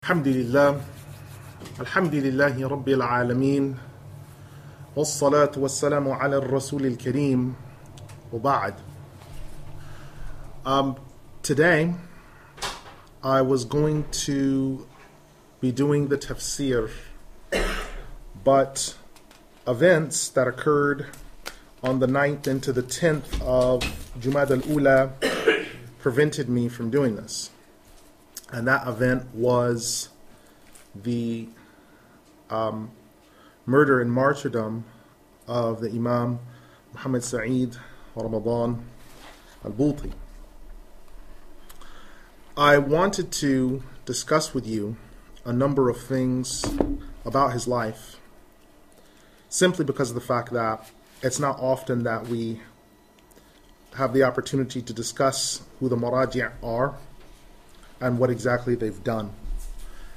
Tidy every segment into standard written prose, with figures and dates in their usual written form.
Alhamdulillah, Alhamdulillahi Rabbil Alameen, wassalatu wassalamu ala al-Rasul al-Kareem, wa ba'd. Today, I was going to be doing the tafsir, but events that occurred on the 9th into the 10th of Jumad al-Ula prevented me from doing this. And that event was the murder and martyrdom of the Imam Mohamed Saeed Ramadan Al-Bouti. I wanted to discuss with you a number of things about his life, simply because of the fact that it's not often that we have the opportunity to discuss who the maraji' are and what exactly they've done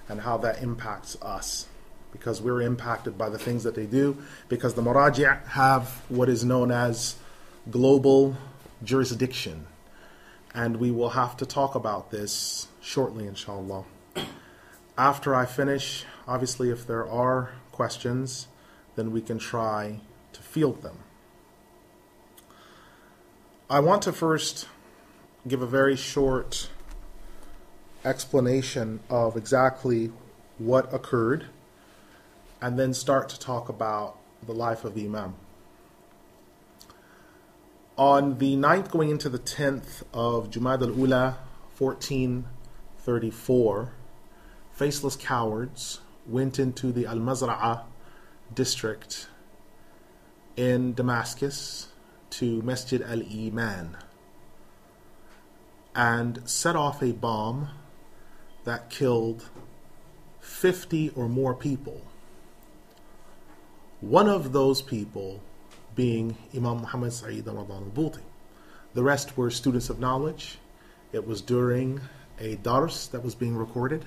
and how that impacts us, because we're impacted by the things that they do, because the maraji' have what is known as global jurisdiction, and we will have to talk about this shortly, inshallah. After I finish, obviously if there are questions, then we can try to field them. I want to first give a very short explanation of exactly what occurred, and then start to talk about the life of the Imam. On the 9th going into the 10th of Jumad al-Ula 1434, faceless cowards went into the Al-Mazra'ah district in Damascus to Masjid al-Iman and set off a bomb that killed 50 or more people. One of those people being Imam Mohamed Saeed Ramadan Al-Bouti. The rest were students of knowledge. It was during a dars that was being recorded,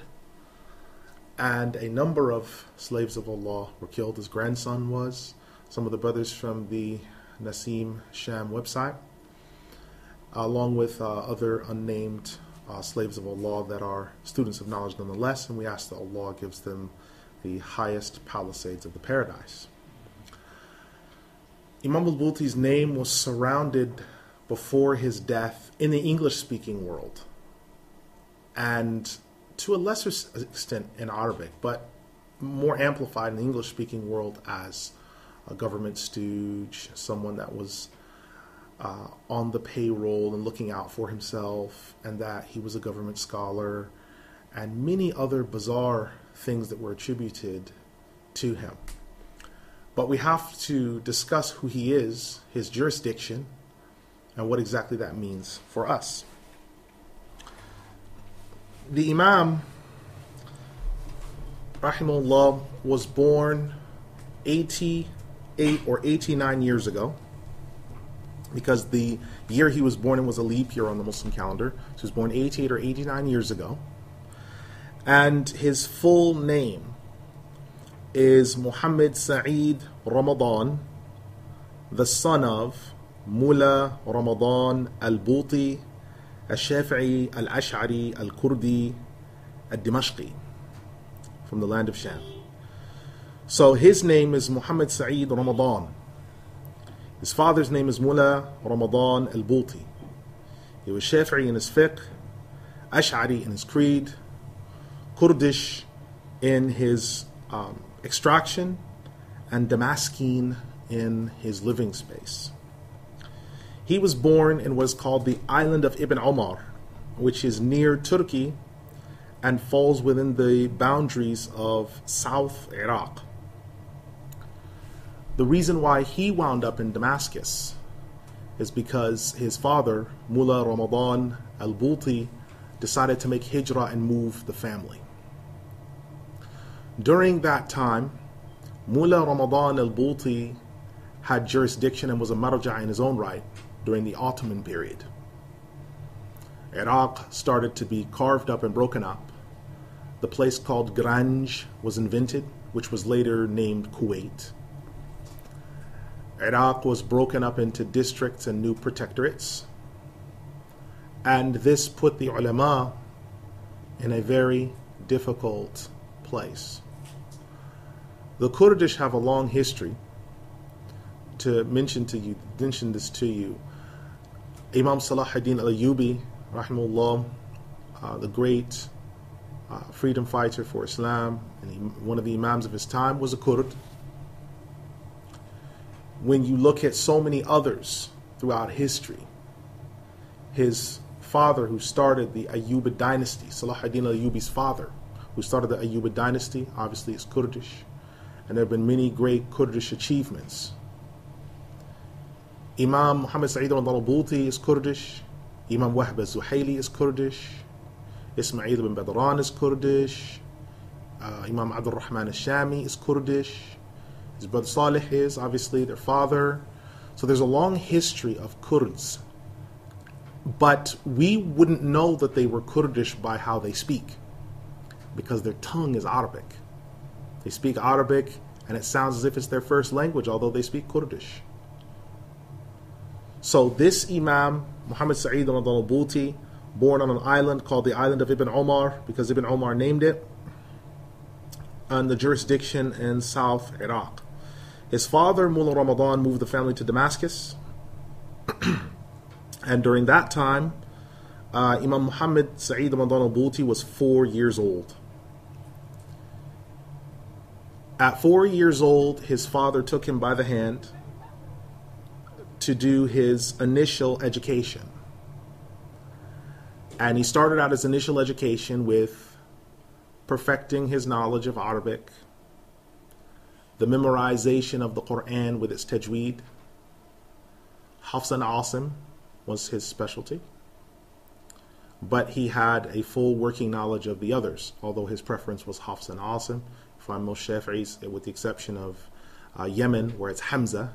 and a number of slaves of Allah were killed. His grandson was, some of the brothers from the Nasim Sham website, along with other unnamed slaves of Allah that are students of knowledge nonetheless, and we ask that Allah gives them the highest palisades of the paradise. Imam al-Bouti's name was surrounded before his death in the English-speaking world, and to a lesser extent in Arabic, but more amplified in the English-speaking world as a government stooge, someone that was on the payroll and looking out for himself, and that he was a government scholar, and many other bizarre things that were attributed to him. But we have to discuss who he is, his jurisdiction, and what exactly that means for us. The Imam, rahimahullah, was born 88 or 89 years ago, because the year he was born in was a leap year on the Muslim calendar. So he was born 88 or 89 years ago. And his full name is Mohamed Saeed Ramadan, the son of Mullah Ramadan Al-Bouti Al-Shafi'i Al-Ash'ari Al-Kurdi Al-Dimashqi, from the land of Sham. So his name is Mohamed Saeed Ramadan. His father's name is Mullah Ramadan Al-Bouti. He was Shafi'i in his fiqh, Ash'ari in his creed, Kurdish in his extraction, and Damascene in his living space. He was born in what is called the island of Ibn Omar, which is near Turkey and falls within the boundaries of South Iraq. The reason why he wound up in Damascus is because his father, Mullah Ramadan Al-Bouti, decided to make hijrah and move the family. During that time, Mullah Ramadan Al-Bouti had jurisdiction and was a marja' in his own right during the Ottoman period. Iraq started to be carved up and broken up. The place called Granj was invented, which was later named Kuwait. Iraq was broken up into districts and new protectorates, and this put the ulama in a very difficult place. The Kurdish have a long history. To mention this to you, Imam Salahuddin al-Ayyubi, rahimahullah, the great freedom fighter for Islam, and one of the imams of his time, was a Kurd. When you look at so many others throughout history, his father who started the Ayyubid dynasty, Salahuddin al-Ayyubi's father, who started the Ayyubid dynasty, obviously is Kurdish, and there have been many great Kurdish achievements. Imam Mohamed Al-Bouti is Kurdish, Imam Wahb al-Zuhayli is Kurdish, Ismail ibn Badran is Kurdish, Imam Abdul Rahman al-Shami is Kurdish, his brother Salih is, obviously, their father. So there's a long history of Kurds. But we wouldn't know that they were Kurdish by how they speak, because their tongue is Arabic. They speak Arabic, and it sounds as if it's their first language, although they speak Kurdish. So this Imam, Muhammad Sa'id al-Bouti, born on an island called the island of Ibn Omar, because Ibn Omar named it, on the jurisdiction in South Iraq. His father, Mullah Ramadan, moved the family to Damascus. And during that time, Imam Muhammad Sa'id al-Bouti was 4 years old. At 4 years old, his father took him by the hand to do his initial education. And he started out his initial education with perfecting his knowledge of Arabic, the memorization of the Quran with its tajweed. Hafs and Asim was his specialty. But he had a full working knowledge of the others, although his preference was Hafs and Asim. You find most Shafi'is, with the exception of Yemen, where it's Hamza,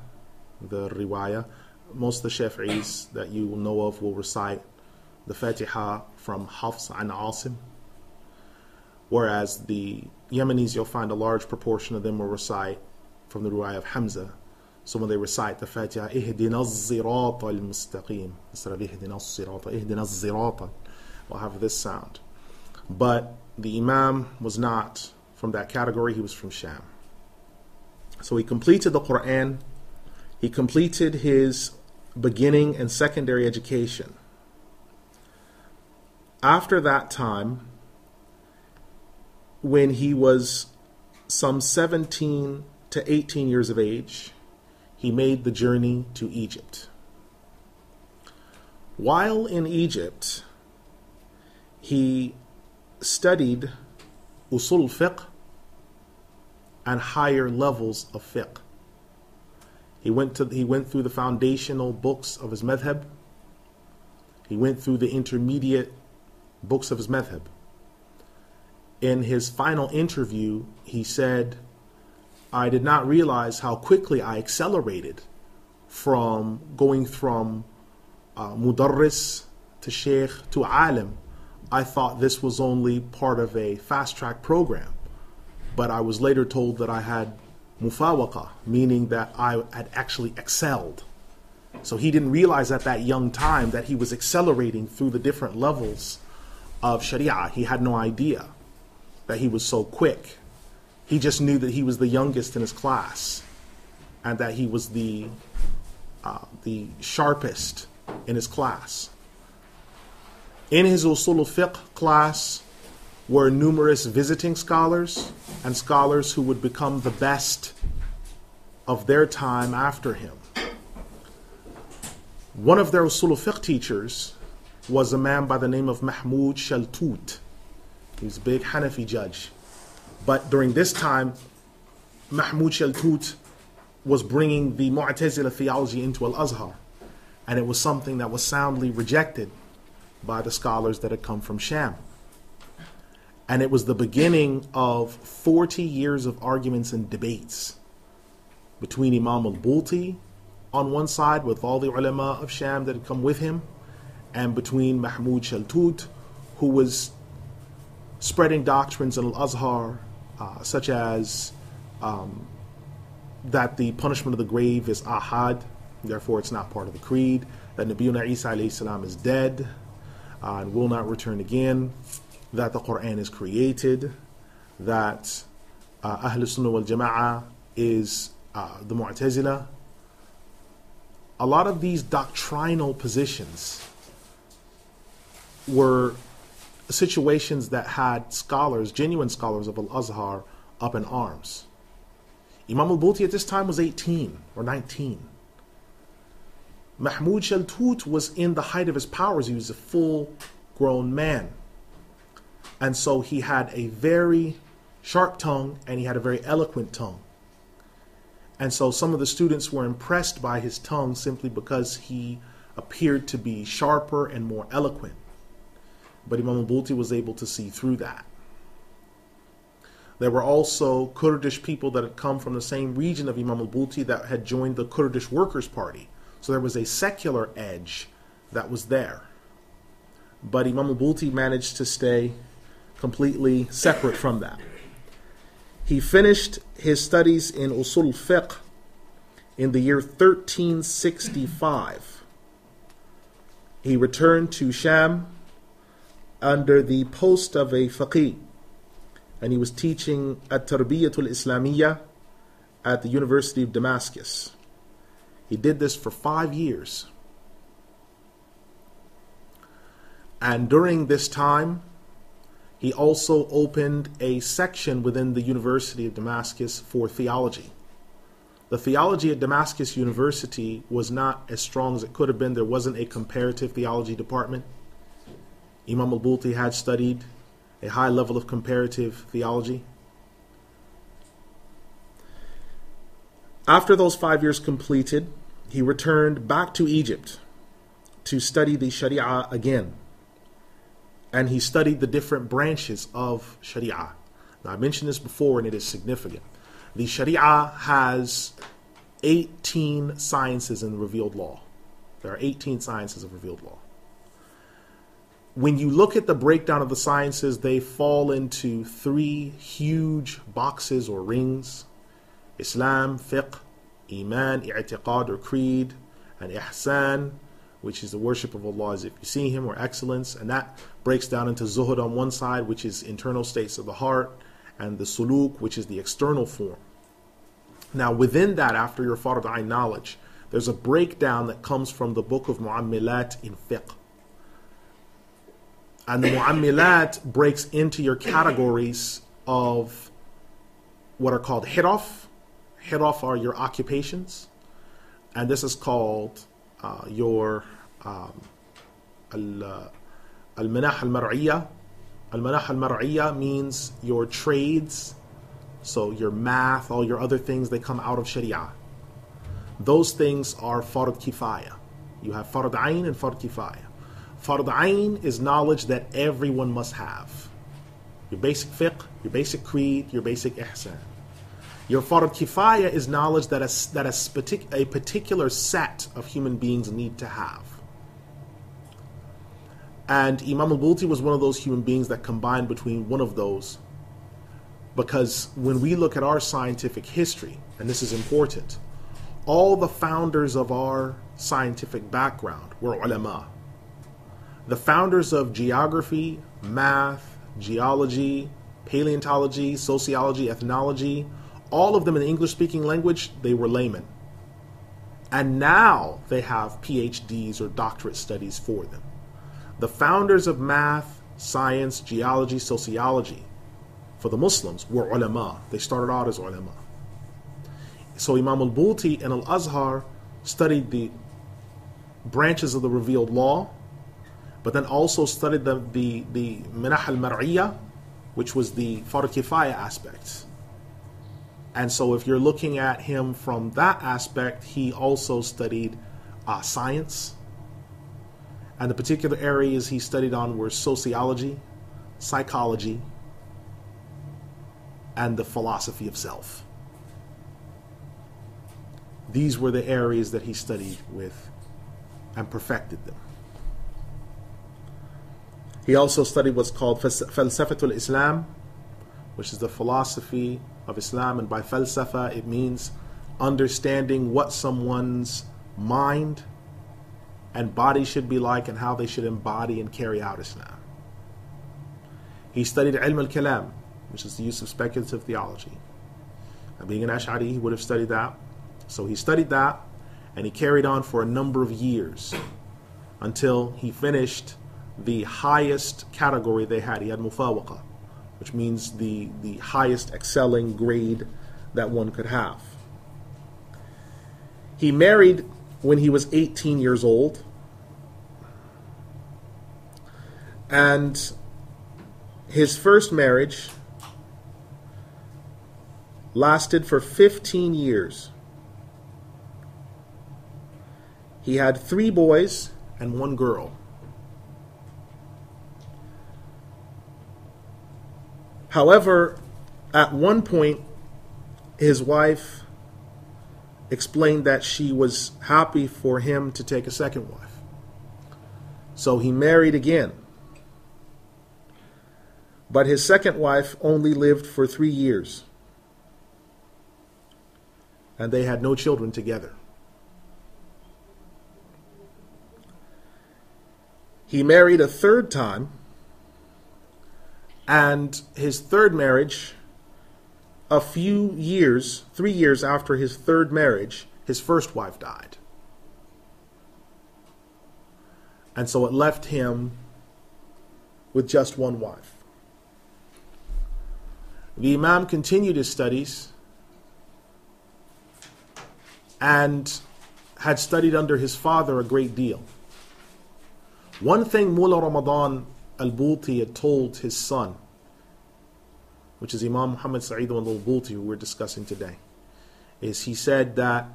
the riwayah. Most of the Shafi'is that you will know of will recite the Fatiha from Hafs and Asim, whereas the Yemenis, you'll find a large proportion of them will recite from the riwayah of Hamza. So when they recite the Fatiha, Ihdina az-zirata al-mustaqim, instead of Ihdina az-zirata, Ihdina az-zirata, will have this sound. But the Imam was not from that category, he was from Sham. So he completed the Quran, he completed his beginning and secondary education. After that time, when he was some 17 to 18 years of age, he made the journey to Egypt. While in Egypt, he studied usul fiqh and higher levels of fiqh. He went through the foundational books of his madhab. He went through the intermediate books of his madhab. In his final interview, he said, I did not realize how quickly I accelerated from going from mudarris to sheikh to alim. I thought this was only part of a fast-track program, but I was later told that I had mufawaqa, meaning that I had actually excelled. So he didn't realize at that young time that he was accelerating through the different levels of Sharia. He had no idea that he was so quick. He just knew that he was the youngest in his class and that he was the sharpest in his class. In his usul al-fiqh class were numerous visiting scholars and scholars who would become the best of their time after him. One of their usul al-fiqh teachers was a man by the name of Mahmoud Shaltut. He was a big Hanafi judge. But during this time, Mahmoud Shaltut was bringing the Mu'tazila theology into Al-Azhar. And it was something that was soundly rejected by the scholars that had come from Sham. And it was the beginning of 40 years of arguments and debates between Imam Al-Bouti on one side with all the ulama of Sham that had come with him, and between Mahmoud Shaltut, who was spreading doctrines in Al-Azhar, such as that the punishment of the grave is ahad, therefore it's not part of the creed, that Nabiyuna Isa alayhi salam is dead and will not return again, that the Quran is created, that Ahl Sunnah wal Jama'ah is the Mu'tazila. A lot of these doctrinal positions were situations that had scholars, genuine scholars of Al-Azhar, up in arms. Imam Al-Bouti at this time was 18 or 19. Mahmud Shaltut was in the height of his powers. He was a full-grown man. And so he had a very sharp tongue and he had a very eloquent tongue. And so some of the students were impressed by his tongue simply because he appeared to be sharper and more eloquent. But Imam Al-Bouti was able to see through that. There were also Kurdish people that had come from the same region of Imam Al-Bouti that had joined the Kurdish Workers' Party. So there was a secular edge that was there. But Imam Al-Bouti managed to stay completely separate from that. He finished his studies in Usul Fiqh in the year 1365. He returned to Sham under the post of a faqih, and he was teaching at-Tarbiyatul Islamiyya at the University of Damascus. He did this for 5 years. And during this time, he also opened a section within the University of Damascus for theology. The theology at Damascus University was not as strong as it could have been. There wasn't a comparative theology department. Imam Al-Bouti had studied a high level of comparative theology. After those 5 years completed, he returned back to Egypt to study the Sharia again. And he studied the different branches of Sharia. Now, I mentioned this before and it is significant. The Sharia has 18 sciences in revealed law. There are 18 sciences of revealed law. When you look at the breakdown of the sciences, they fall into 3 huge boxes or rings: Islam, fiqh, iman, i'tiqad or creed, and ihsan, which is the worship of Allah as if you see Him, or excellence. And that breaks down into zuhud on one side, which is internal states of the heart, and the suluk, which is the external form. Now within that, after your fard ayn knowledge, there's a breakdown that comes from the book of Mu'ammilat in fiqh. And the Mu'ammilat breaks into your categories of what are called hiraf. Hiraf are your occupations. And this is called your al-manah al-mar'iyya. Al-manah al-mar'iyya means your trades. So your math, all your other things, they come out of Sharia. Those things are fard kifaya. You have fard ayn and fard kifaya. Fard ayn is knowledge that everyone must have. Your basic fiqh, your basic creed, your basic ihsan. Your fard kifaya is knowledge that a particular set of human beings need to have. And Imam Al-Bouti was one of those human beings that combined between one of those. Because when we look at our scientific history, and this is important, all the founders of our scientific background were ulama. The founders of geography, math, geology, paleontology, sociology, ethnology, all of them in the English-speaking language, they were laymen. And now they have PhDs or doctorate studies for them. The founders of math, science, geology, sociology, for the Muslims, were ulama. They started out as ulama. So Imam Al-Bouti and Al-Azhar studied the branches of the revealed law, but then also studied the manah al-mar'iyya, which was the fard kifaya aspects. And so if you're looking at him from that aspect, he also studied science. And the particular areas he studied on were sociology, psychology, and the philosophy of self. These were the areas that he studied with and perfected them. He also studied what's called Falsafatul Islam, which is the philosophy of Islam. And by falsafa, it means understanding what someone's mind and body should be like and how they should embody and carry out Islam. He studied ilm al-kalam, which is the use of speculative theology. Now, being an Ash'ari, he would have studied that. So he studied that, and he carried on for a number of years until he finished the highest category they had. He had mufawaqa, which means the highest excelling grade that one could have. He married when he was 18 years old, and his first marriage lasted for 15 years. He had 3 boys and 1 girl. However, at one point, his wife explained that she was happy for him to take a second wife. So he married again. But his second wife only lived for 3 years. And they had no children together. He married a third time, and his third marriage, a few years, 3 years after his third marriage, his first wife died. And so it left him with just 1 wife. The Imam continued his studies and had studied under his father a great deal. One thing Mullah Ramadan Al-Bouti had told his son, which is Imam Mohamed Al-Bouti, who we're discussing today, is he said that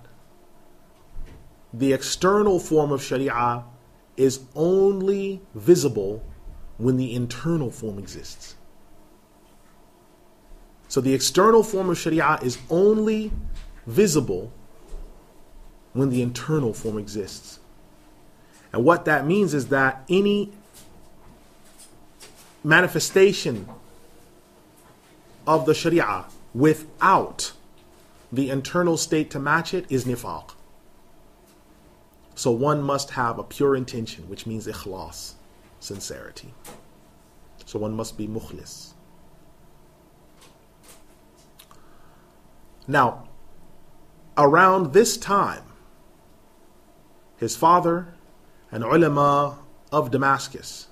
the external form of Sharia is only visible when the internal form exists. So the external form of Sharia is only visible when the internal form exists. And what that means is that any manifestation of the Sharia without the internal state to match it is nifaq. So one must have a pure intention, which means ikhlas, sincerity. So one must be mukhlis. Now, around this time, his father and ulama of Damascus,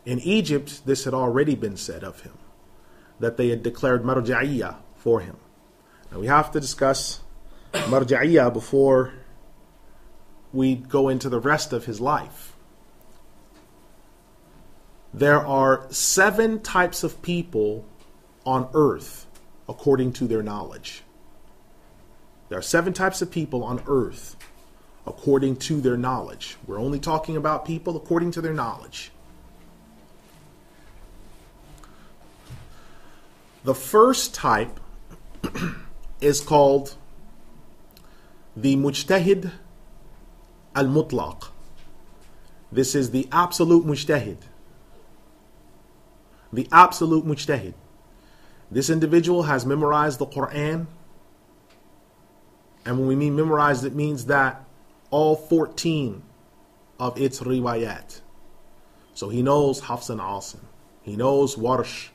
in Egypt, this had already been said of him, that they had declared marja'iyya for him. Now we have to discuss marja'iyya before we go into the rest of his life. There are 7 types of people on earth according to their knowledge. There are 7 types of people on earth according to their knowledge. We're only talking about people according to their knowledge. The first type is called the mujtahid al-mutlaq. This is the absolute mujtahid. The absolute mujtahid. This individual has memorized the Quran. And when we mean memorized, it means that all 14 of its riwayat. So he knows Hafs and Asim. He knows Warsh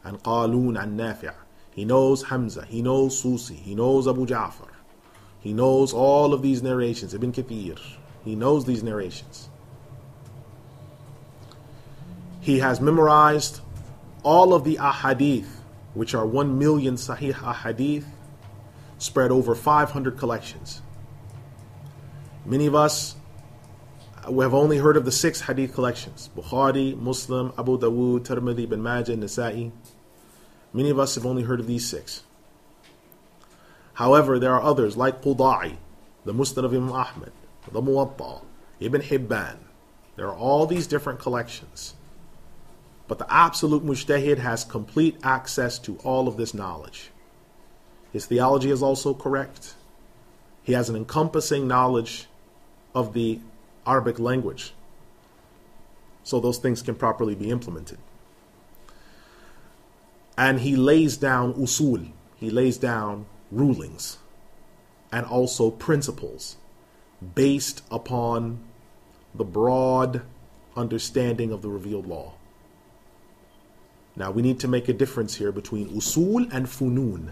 and Qalun and Nafi'. He knows Hamza. He knows Susi. He knows Abu Ja'far. He knows all of these narrations. Ibn Kathir. He knows these narrations. He has memorized all of the ahadith, which are 1 million sahih ahadith, spread over 500 collections. Many of us have only heard of the 6 hadith collections: Bukhari, Muslim, Abu Dawud, Tirmidhi, Ibn Majah, Nasa'i. Many of us have only heard of these 6. However, there are others like Quda'i, the Musnad of Imam Ahmed, the Muwatta, Ibn Hibban. There are all these different collections. But the absolute mujtahid has complete access to all of this knowledge. His theology is also correct. He has an encompassing knowledge of the Arabic language. So those things can properly be implemented. And he lays down usul. He lays down rulings and also principles based upon the broad understanding of the revealed law. Now we need to make a difference here between usul and funun.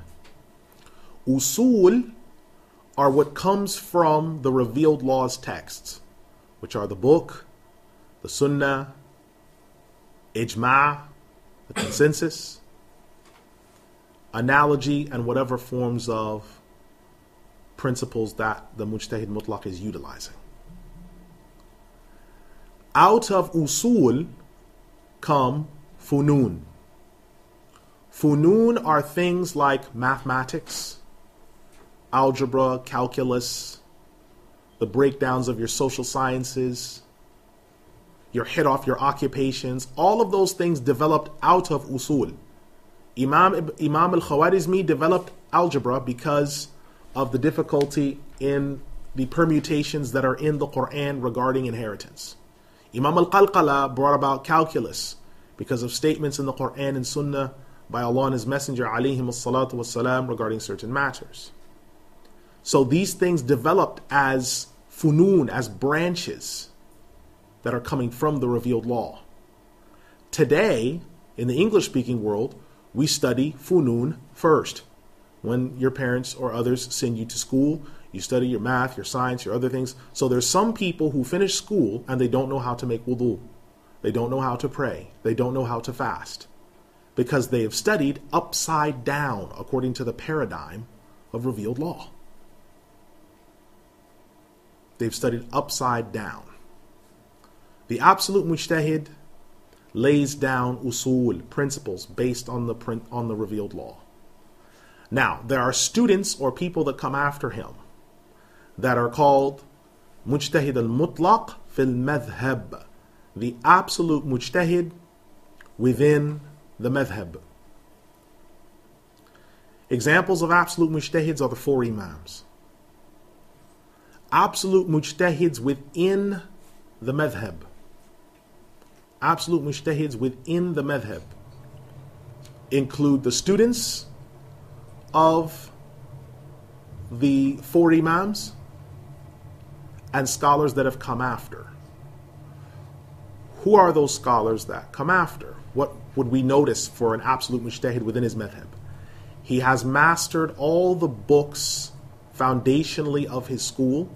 Usul are what comes from the revealed laws texts, which are the book, the sunnah, ijma', the consensus, analogy, and whatever forms of principles that the mujtahid mutlaq is utilizing. Out of usul come funun. Funun are things like mathematics, algebra, calculus, the breakdowns of your social sciences, your hit off your occupations. All of those things developed out of usul. Imam al-Khwarizmi developed algebra because of the difficulty in the permutations that are in the Quran regarding inheritance. Imam al-Qalqala brought about calculus because of statements in the Quran and Sunnah by Allah and His Messenger alayhim as-salatu was-salam regarding certain matters. So these things developed as funun, as branches that are coming from the revealed law. Today, in the English-speaking world, we study funun first. When your parents or others send you to school, you study your math, your science, your other things. So there's some people who finish school and they don't know how to make wudu. They don't know how to pray. They don't know how to fast. Because they have studied upside down according to the paradigm of revealed law. They've studied upside down. The absolute mujtahid lays down usul, principles based on the revealed law. Now, there are students or people that come after him that are called mujtahid al-mutlaq fil madhhab, the absolute mujtahid within the madhhab. Examples of absolute mujtahids are the four imams. Absolute mujtahids within the madhhab. Absolute mujtahids within the madhhab include the students of the four imams and scholars that have come after. Who are those scholars that come after? What would we notice for an absolute mujtahid within his madhhab? He has mastered all the books foundationally of his school.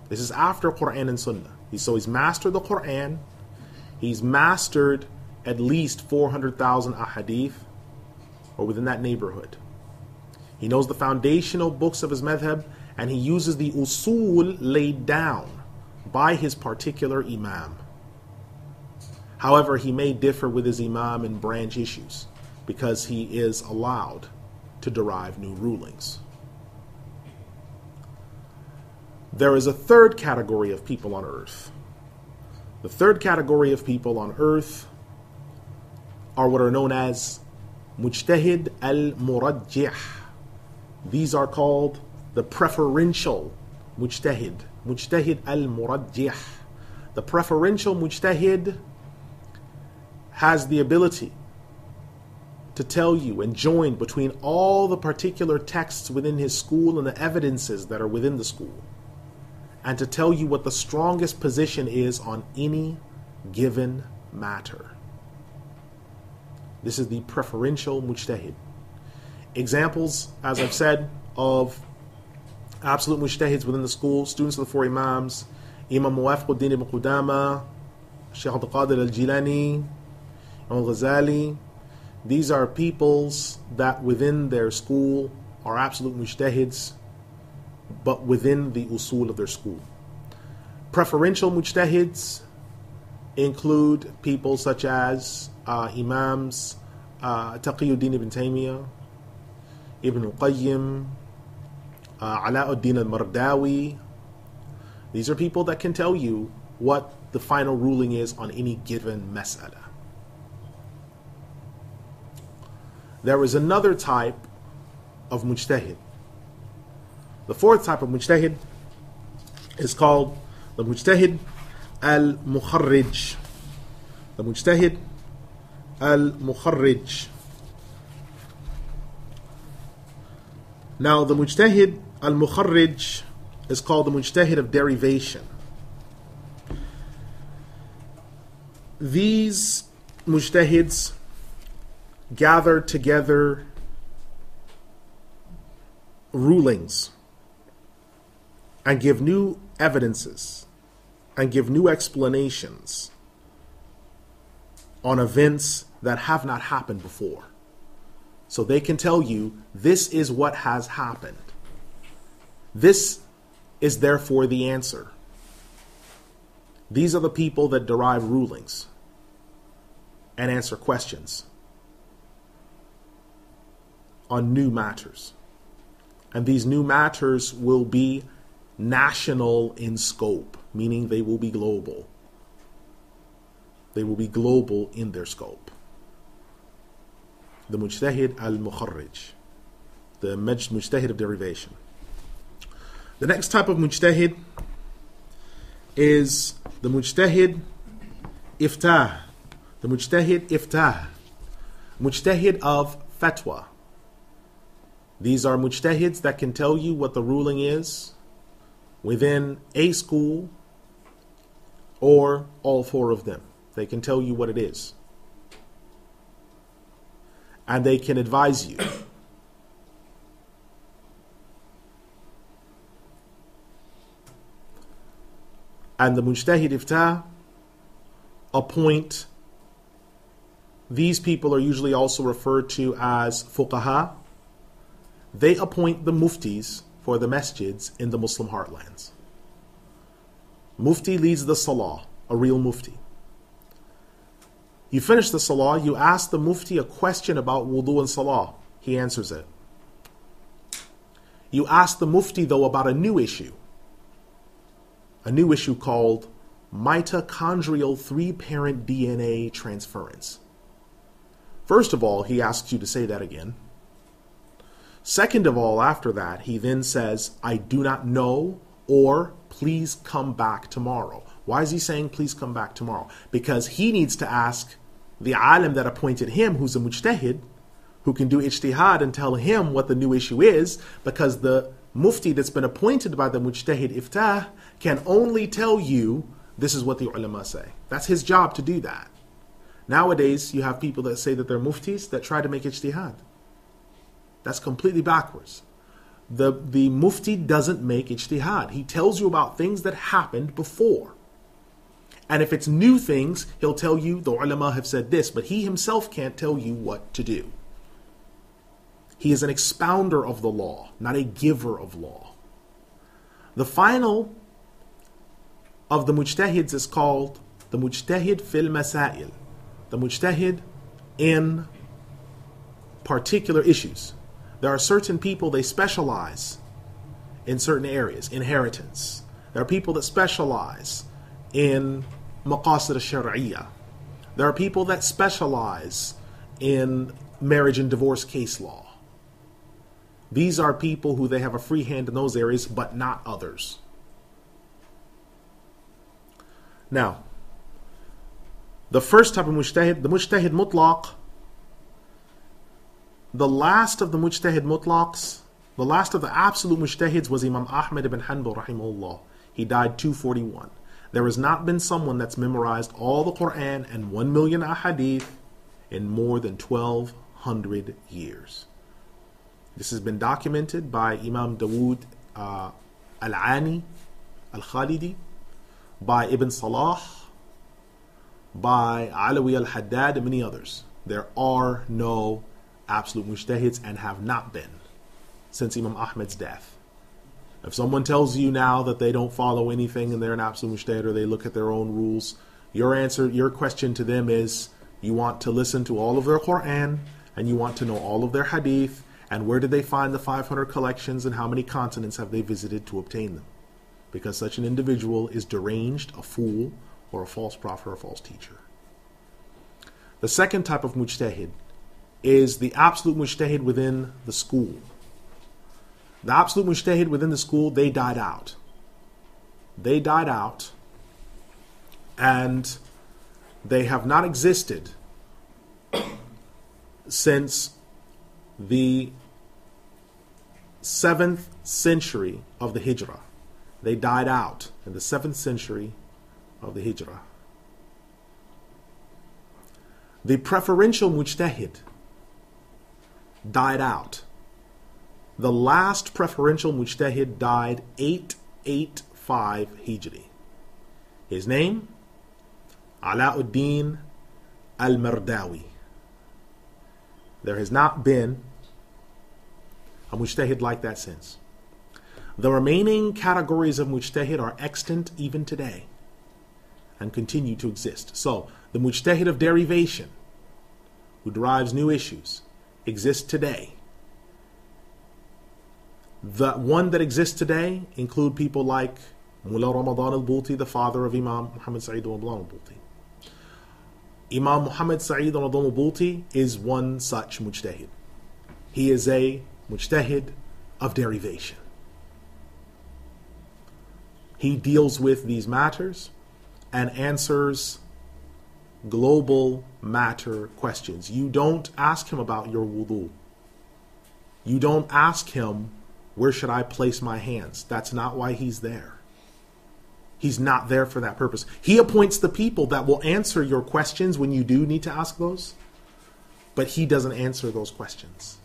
This is after Quran and Sunnah. So he's mastered the Quran. He's mastered at least 400,000 ahadith, or within that neighborhood. He knows the foundational books of his madhhab, and he uses the usul laid down by his particular imam. However, he may differ with his imam in branch issues because he is allowed to derive new rulings. There is a third category of people on earth. The third category of people on earth are what are known as mujtahid al-murajjih. These are called the preferential mujtahid, mujtahid al-murajjih. The preferential mujtahid has the ability to tell you and join between all the particular texts within his school and the evidences that are within the school, and to tell you what the strongest position is on any given matter. This is the preferential mujtahid. Examples, as I've said, of absolute mujtahids within the school: students of the four imams, Imam Muwafiquddin ibn Qudama, Sheikh al-Qadir al-Jilani, al-Ghazali. These are peoples that within their school are absolute mujtahids, but within the usul of their school. Preferential mujtahids include people such as Imams Taqiyuddin ibn Taymiyyah, Ibn al-Qayyim, Alauddin al-Mardawi. These are people that can tell you what the final ruling is on any given mas'ala. There is another type of mujtahid. The fourth type of mujtahid is called the mujtahid al-mukharrij. The mujtahid al-mukharrij. Now, the mujtahid al-mukharrij is called the mujtahid of derivation. These mujtahids gather together rulings and give new evidences and give new explanations on events that have not happened before. So they can tell you, this is what has happened. This is therefore the answer. These are the people that derive rulings and answer questions on new matters. And these new matters will be national in scope, meaning they will be global. They will be global in their scope. The Mujtahid al-Mukharrij, the Mujtahid of derivation. The next type of Mujtahid is the Mujtahid Iftah. The Mujtahid Iftah. Mujtahid of Fatwa. These are Mujtahids that can tell you what the ruling is within a school or all four of them. They can tell you what it is. And they can advise you. And the Mujtahid Iftah appoint, these people are usually also referred to as Fuqaha. They appoint the muftis for the masjids in the Muslim heartlands. Mufti leads the salah, a real mufti. You finish the salah, you ask the mufti a question about wudu and salah. He answers it. You ask the mufti, though, about a new issue. A new issue called mitochondrial three-parent DNA transference. First of all, he asks you to say that again. Second of all, after that, he then says, I do not know, or please come back tomorrow. Why is he saying please come back tomorrow? Because he needs to ask the alim that appointed him, who's a mujtahid, who can do ijtihad and tell him what the new issue is, because the mufti that's been appointed by the mujtahid iftah can only tell you this is what the ulama say. That's his job to do that. Nowadays, you have people that say that they're muftis that try to make ijtihad. That's completely backwards. The mufti doesn't make ijtihad. He tells you about things that happened before. And if it's new things, he'll tell you the ulama have said this, but he himself can't tell you what to do. He is an expounder of the law, not a giver of law. The final of the mujtahids is called the mujtahid fil masail, the mujtahid in particular issues. There are certain people, they specialize in certain areas, inheritance. There are people that specialize in maqasid al-shar'iyya. There are people that specialize in marriage and divorce case law. These are people who they have a free hand in those areas, but not others. Now, the first type of mujtahid, the mujtahid mutlaq, the last of the mujtahid mutlaqs, the last of the absolute mujtahids was Imam Ahmed ibn Hanbal rahimahullah. He died 241. There has not been someone that's memorized all the Quran and 1 million ahadith in more than 1200 years. This has been documented by Imam Dawood al-Ani al-Khalidi, by Ibn Salah, by Alawi al-Haddad, and many others. There are no absolute mujtahids and have not been since Imam Ahmed's death. If someone tells you now that they don't follow anything and they're an absolute mujtahid or they look at their own rules, your answer, your question to them is, you want to listen to all of their Quran and you want to know all of their hadith and where did they find the 500 collections and how many continents have they visited to obtain them. Because such an individual is deranged, a fool, or a false prophet or a false teacher. The second type of mujtahid is the absolute mujtahid within the school. The absolute mujtahid within the school, they died out. They died out and they have not existed since the 7th century of the Hijrah. They died out in the 7th century of the Hijrah. The preferential mujtahid died out. The last preferential mujtahid died 885 Hijri. His name? Alauddin al-Mardawi. There has not been a mujtahid like that since. The remaining categories of mujtahid are extant even today and continue to exist. So, the mujtahid of derivation, who derives new issues, exists today. The one that exists today include people like Mullah Ramadan Al-Bouti, the father of Imam Mohamed Sa'id Ramadan Al-Bouti. Imam Mohamed Sa'id Ramadan Al-Bouti is one such mujtahid. He is a mujtahid of derivation. He deals with these matters and answers global matter questions. You don't ask him about your wudu. You don't ask him, where should I place my hands? That's not why he's there. He's not there for that purpose. He appoints the people that will answer your questions when you do need to ask those, but he doesn't answer those questions.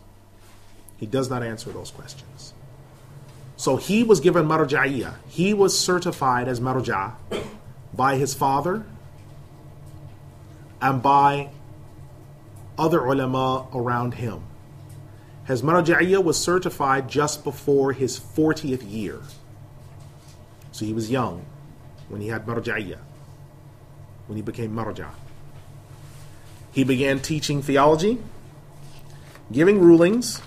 He does not answer those questions. So he was given marja'iyah. He was certified as marja' by his father and by other ulama around him. His marja'iyah was certified just before his 40th year. So he was young when he had marja'iyah, when he became marja'. He began teaching theology, giving rulings,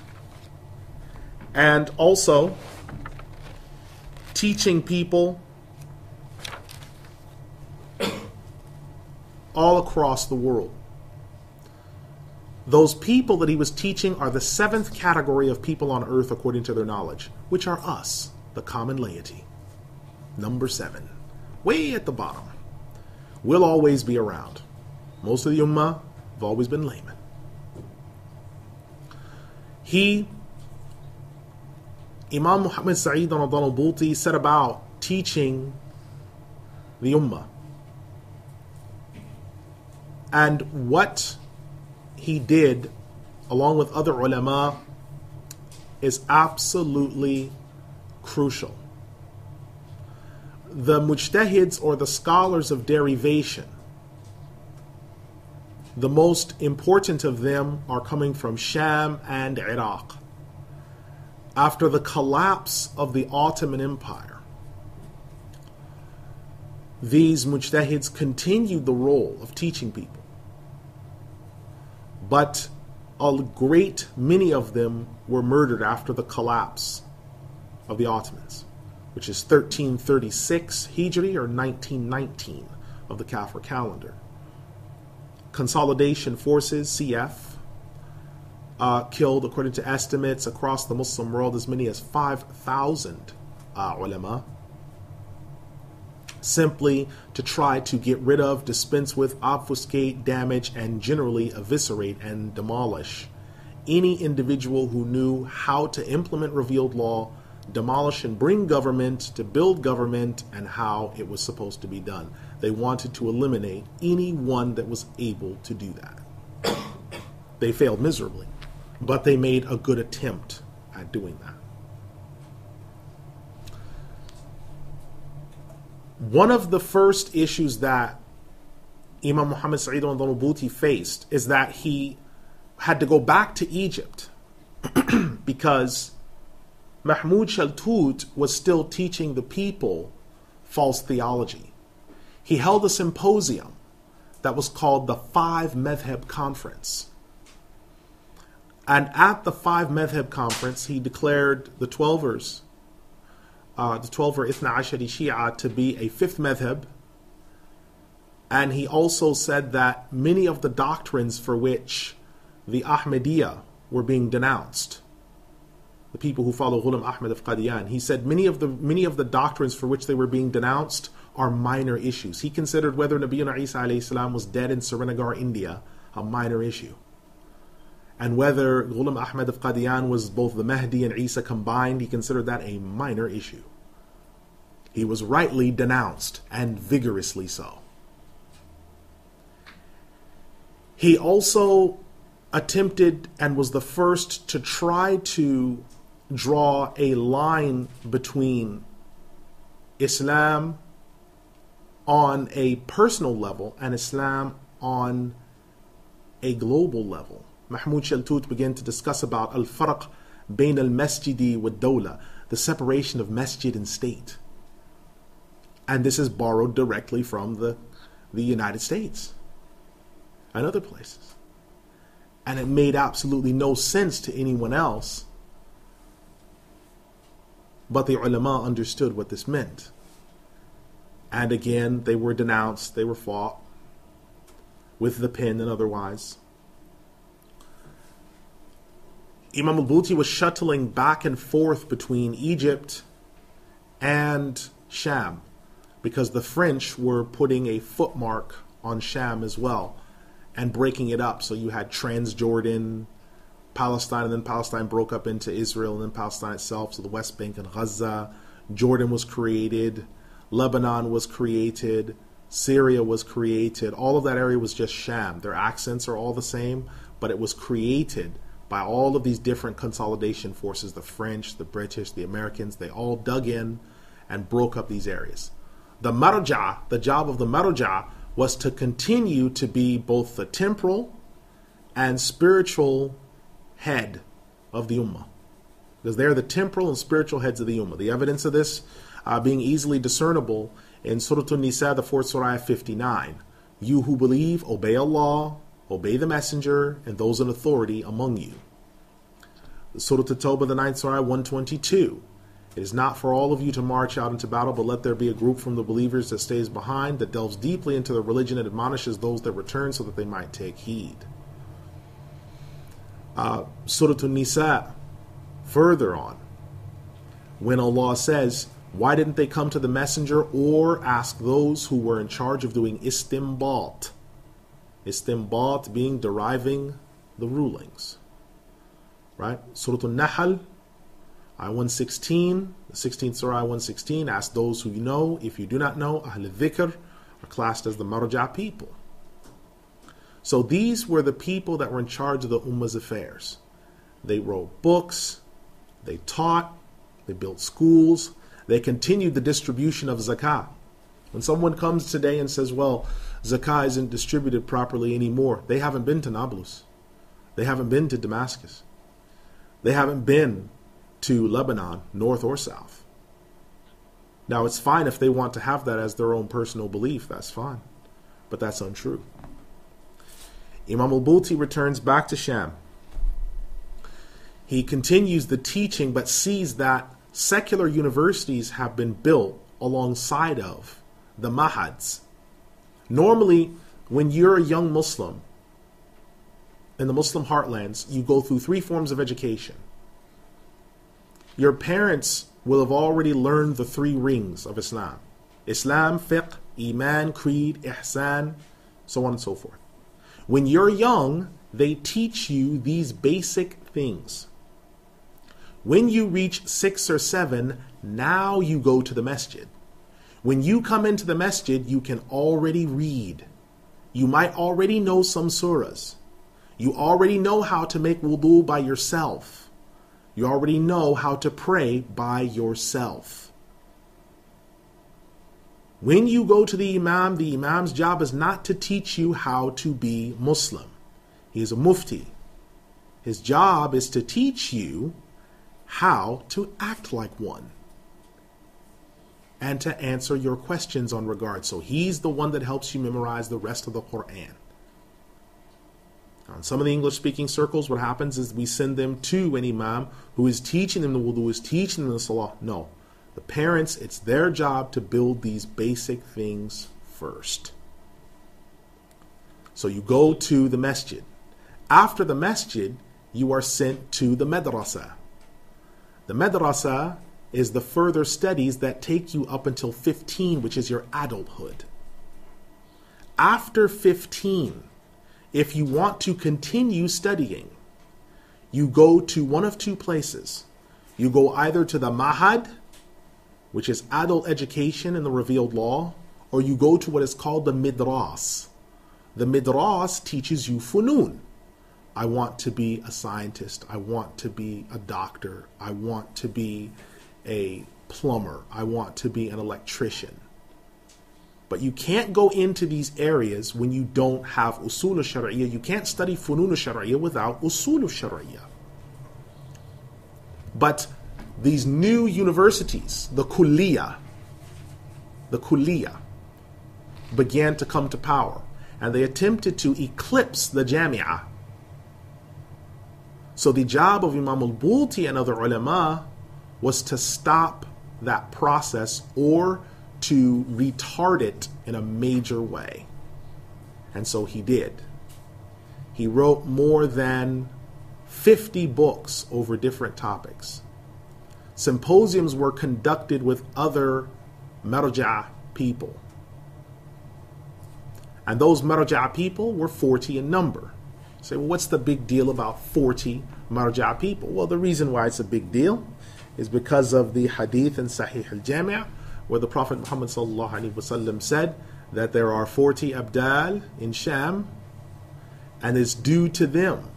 and also teaching people all across the world. Those people that he was teaching are the 7th category of people on earth according to their knowledge, which are us, the common laity. Number 7, way at the bottom. We'll always be around. Most of the ummah have always been laymen. Imam Mohamed Sa'id al-Bouti set about teaching the ummah. And what he did, along with other ulama, is absolutely crucial. The mujtahids, or the scholars of derivation, the most important of them are coming from Sham and Iraq. After the collapse of the Ottoman Empire, these mujtahids continued the role of teaching people. But a great many of them were murdered after the collapse of the Ottomans, which is 1336 Hijri or 1919 of the Kafir calendar. Consolidation Forces, CF, killed, according to estimates, across the Muslim world as many as 5,000 ulama, simply to try to get rid of, dispense with, obfuscate, damage, and generally eviscerate and demolish any individual who knew how to implement revealed law, demolish and bring government, to build government, and how it was supposed to be done. They wanted to eliminate anyone that was able to do that. They failed miserably, but they made a good attempt at doing that. One of the first issues that Imam Mohamed Sa'id al-Bouti faced is that he had to go back to Egypt because Mahmoud Shaltut was still teaching the people false theology. He held a symposium that was called the 5 Madhab Conference. And at the 5 Madhab Conference, he declared the 12ers, the 12er Ithna Ashari Shia, to be a 5th Madhab. And he also said that many of the doctrines for which the Ahmadiyya were being denounced, the people who follow Ghulam Ahmad of Qadian, he said many of the doctrines for which they were being denounced are minor issues. He considered whether Nabiyyuna Isa alayhi salam was dead in Srinagar, India, a minor issue. And whether Ghulam Ahmad of Qadian was both the Mahdi and Isa combined, he considered that a minor issue. He was rightly denounced, and vigorously so. He also attempted and was the first to try to draw a line between Islam on a personal level and Islam on a global level. Mahmoud Shaltut began to discuss about al-farq bain al-masjidi wa dawla, the separation of masjid and state. And this is borrowed directly from the United States and other places. And it made absolutely no sense to anyone else, but the ulama understood what this meant. And again, they were denounced, they were fought with the pen and otherwise. Imam Al-Bouti was shuttling back and forth between Egypt and Sham because the French were putting a footmark on Sham as well and breaking it up. So you had Transjordan, Palestine, and then Palestine broke up into Israel and then Palestine itself, so the West Bank and Gaza. Jordan was created, Lebanon was created, Syria was created. All of that area was just Sham. Their accents are all the same, but it was created by all of these different consolidation forces, the French, the British, the Americans. They all dug in and broke up these areas. The marja, the job of the marja, was to continue to be both the temporal and spiritual head of the ummah, because they're the temporal and spiritual heads of the ummah. The evidence of this being easily discernible in Surah An-Nisa, the 4th Surah 59. You who believe, obey Allah, obey the Messenger, and those in authority among you. Surah At-Tawbah, the 9th Surah 122. It is not for all of you to march out into battle, but let there be a group from the believers that stays behind, that delves deeply into the religion and admonishes those that return so that they might take heed. Surah An-Nisa, further on, when Allah says, why didn't they come to the messenger or ask those who were in charge of doing istimbat? Istimbat being deriving the rulings. Right? Surah An-Nahl, Ayah 116, the 16th Surah, Ayah 116, ask those who you know. If you do not know, Ahl al-Dhikr are classed as the marja people. So these were the people that were in charge of the Ummah's affairs. They wrote books, they taught, they built schools, they continued the distribution of zakah. When someone comes today and says, well, zakah isn't distributed properly anymore, they haven't been to Nablus. They haven't been to Damascus. They haven't been to Lebanon, north or south. Now, it's fine if they want to have that as their own personal belief, that's fine. But that's untrue. Imam Al-Bouti returns back to Sham. He continues the teaching, but sees that secular universities have been built alongside of the mahads. Normally, when you're a young Muslim in the Muslim heartlands, you go through 3 forms of education. Your parents will have already learned the 3 rings of Islam. Islam, fiqh, iman, creed, ihsan, so on and so forth. When you're young, they teach you these basic things. When you reach 6 or 7, now you go to the masjid. When you come into the masjid, you can already read. You might already know some surahs. You already know how to make wudu by yourself. You already know how to pray by yourself. When you go to the imam's job is not to teach you how to be Muslim. He is a mufti. His job is to teach you how to act like one and to answer your questions on regard. So he's the one that helps you memorize the rest of the Quran. Now, in some of the English-speaking circles, what happens is we send them to an imam who is teaching them the wudu, is teaching them the salah. No. The parents, it's their job to build these basic things first. So you go to the masjid. After the masjid, you are sent to the madrasa. The madrasa is the further studies that take you up until 15, which is your adulthood. After 15, if you want to continue studying, you go to one of 2 places. You go either to the mahad, which is adult education in the revealed law, or you go to what is called the midras. The midras teaches you funun. I want to be a scientist. I want to be a doctor. I want to be a plumber. I want to be an electrician. But you can't go into these areas when you don't have usul al-shar'iyya. You can't study funun al-shar'iyya without usul al-shar'iyya. But these new universities, the kulliyah, began to come to power. And they attempted to eclipse the jami'ah. So the job of Imam Al-Bouti and other ulama was to stop that process or to retard it in a major way. And so he did. He wrote more than 50 books over different topics. Symposiums were conducted with other marja' people. And those marja' people were 40 in number. You say, well, what's the big deal about 40 marja' people? Well, the reason why it's a big deal is because of the hadith in Sahih al-Jami', where the Prophet Muhammad said that there are 40 abdal in Sham, and it's due to them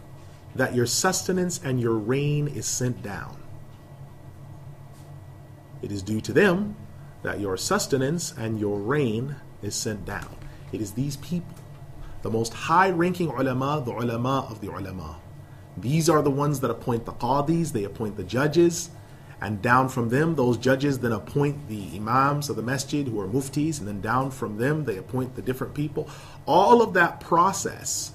that your sustenance and your rain is sent down. It is due to them that your sustenance and your rain is sent down. It is these people, the most high-ranking ulama, the ulama of the ulama. These are the ones that appoint the qadis, they appoint the judges, and down from them, those judges then appoint the imams of the masjid who are muftis, and then down from them, they appoint the different people. All of that process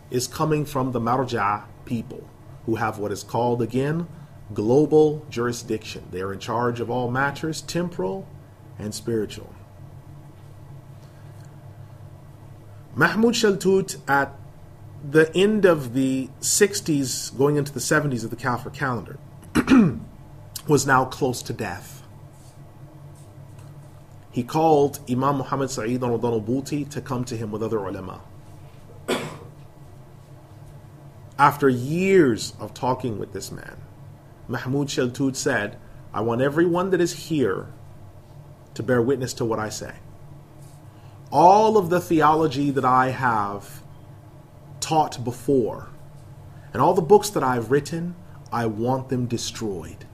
is coming from the marja' people, who have what is called, again, global jurisdiction. They are in charge of all matters, temporal and spiritual. Mahmud Shaltut, at the end of the 60s, going into the 70s of the Kafir calendar, was now close to death. He called Imam Muhammad Sa'id al-Bouti to come to him with other ulama. After years of talking with this man, Mahmud Shaltut said, I want everyone that is here to bear witness to what I say. All of the theology that I have taught before, and all the books that I've written, I want them destroyed.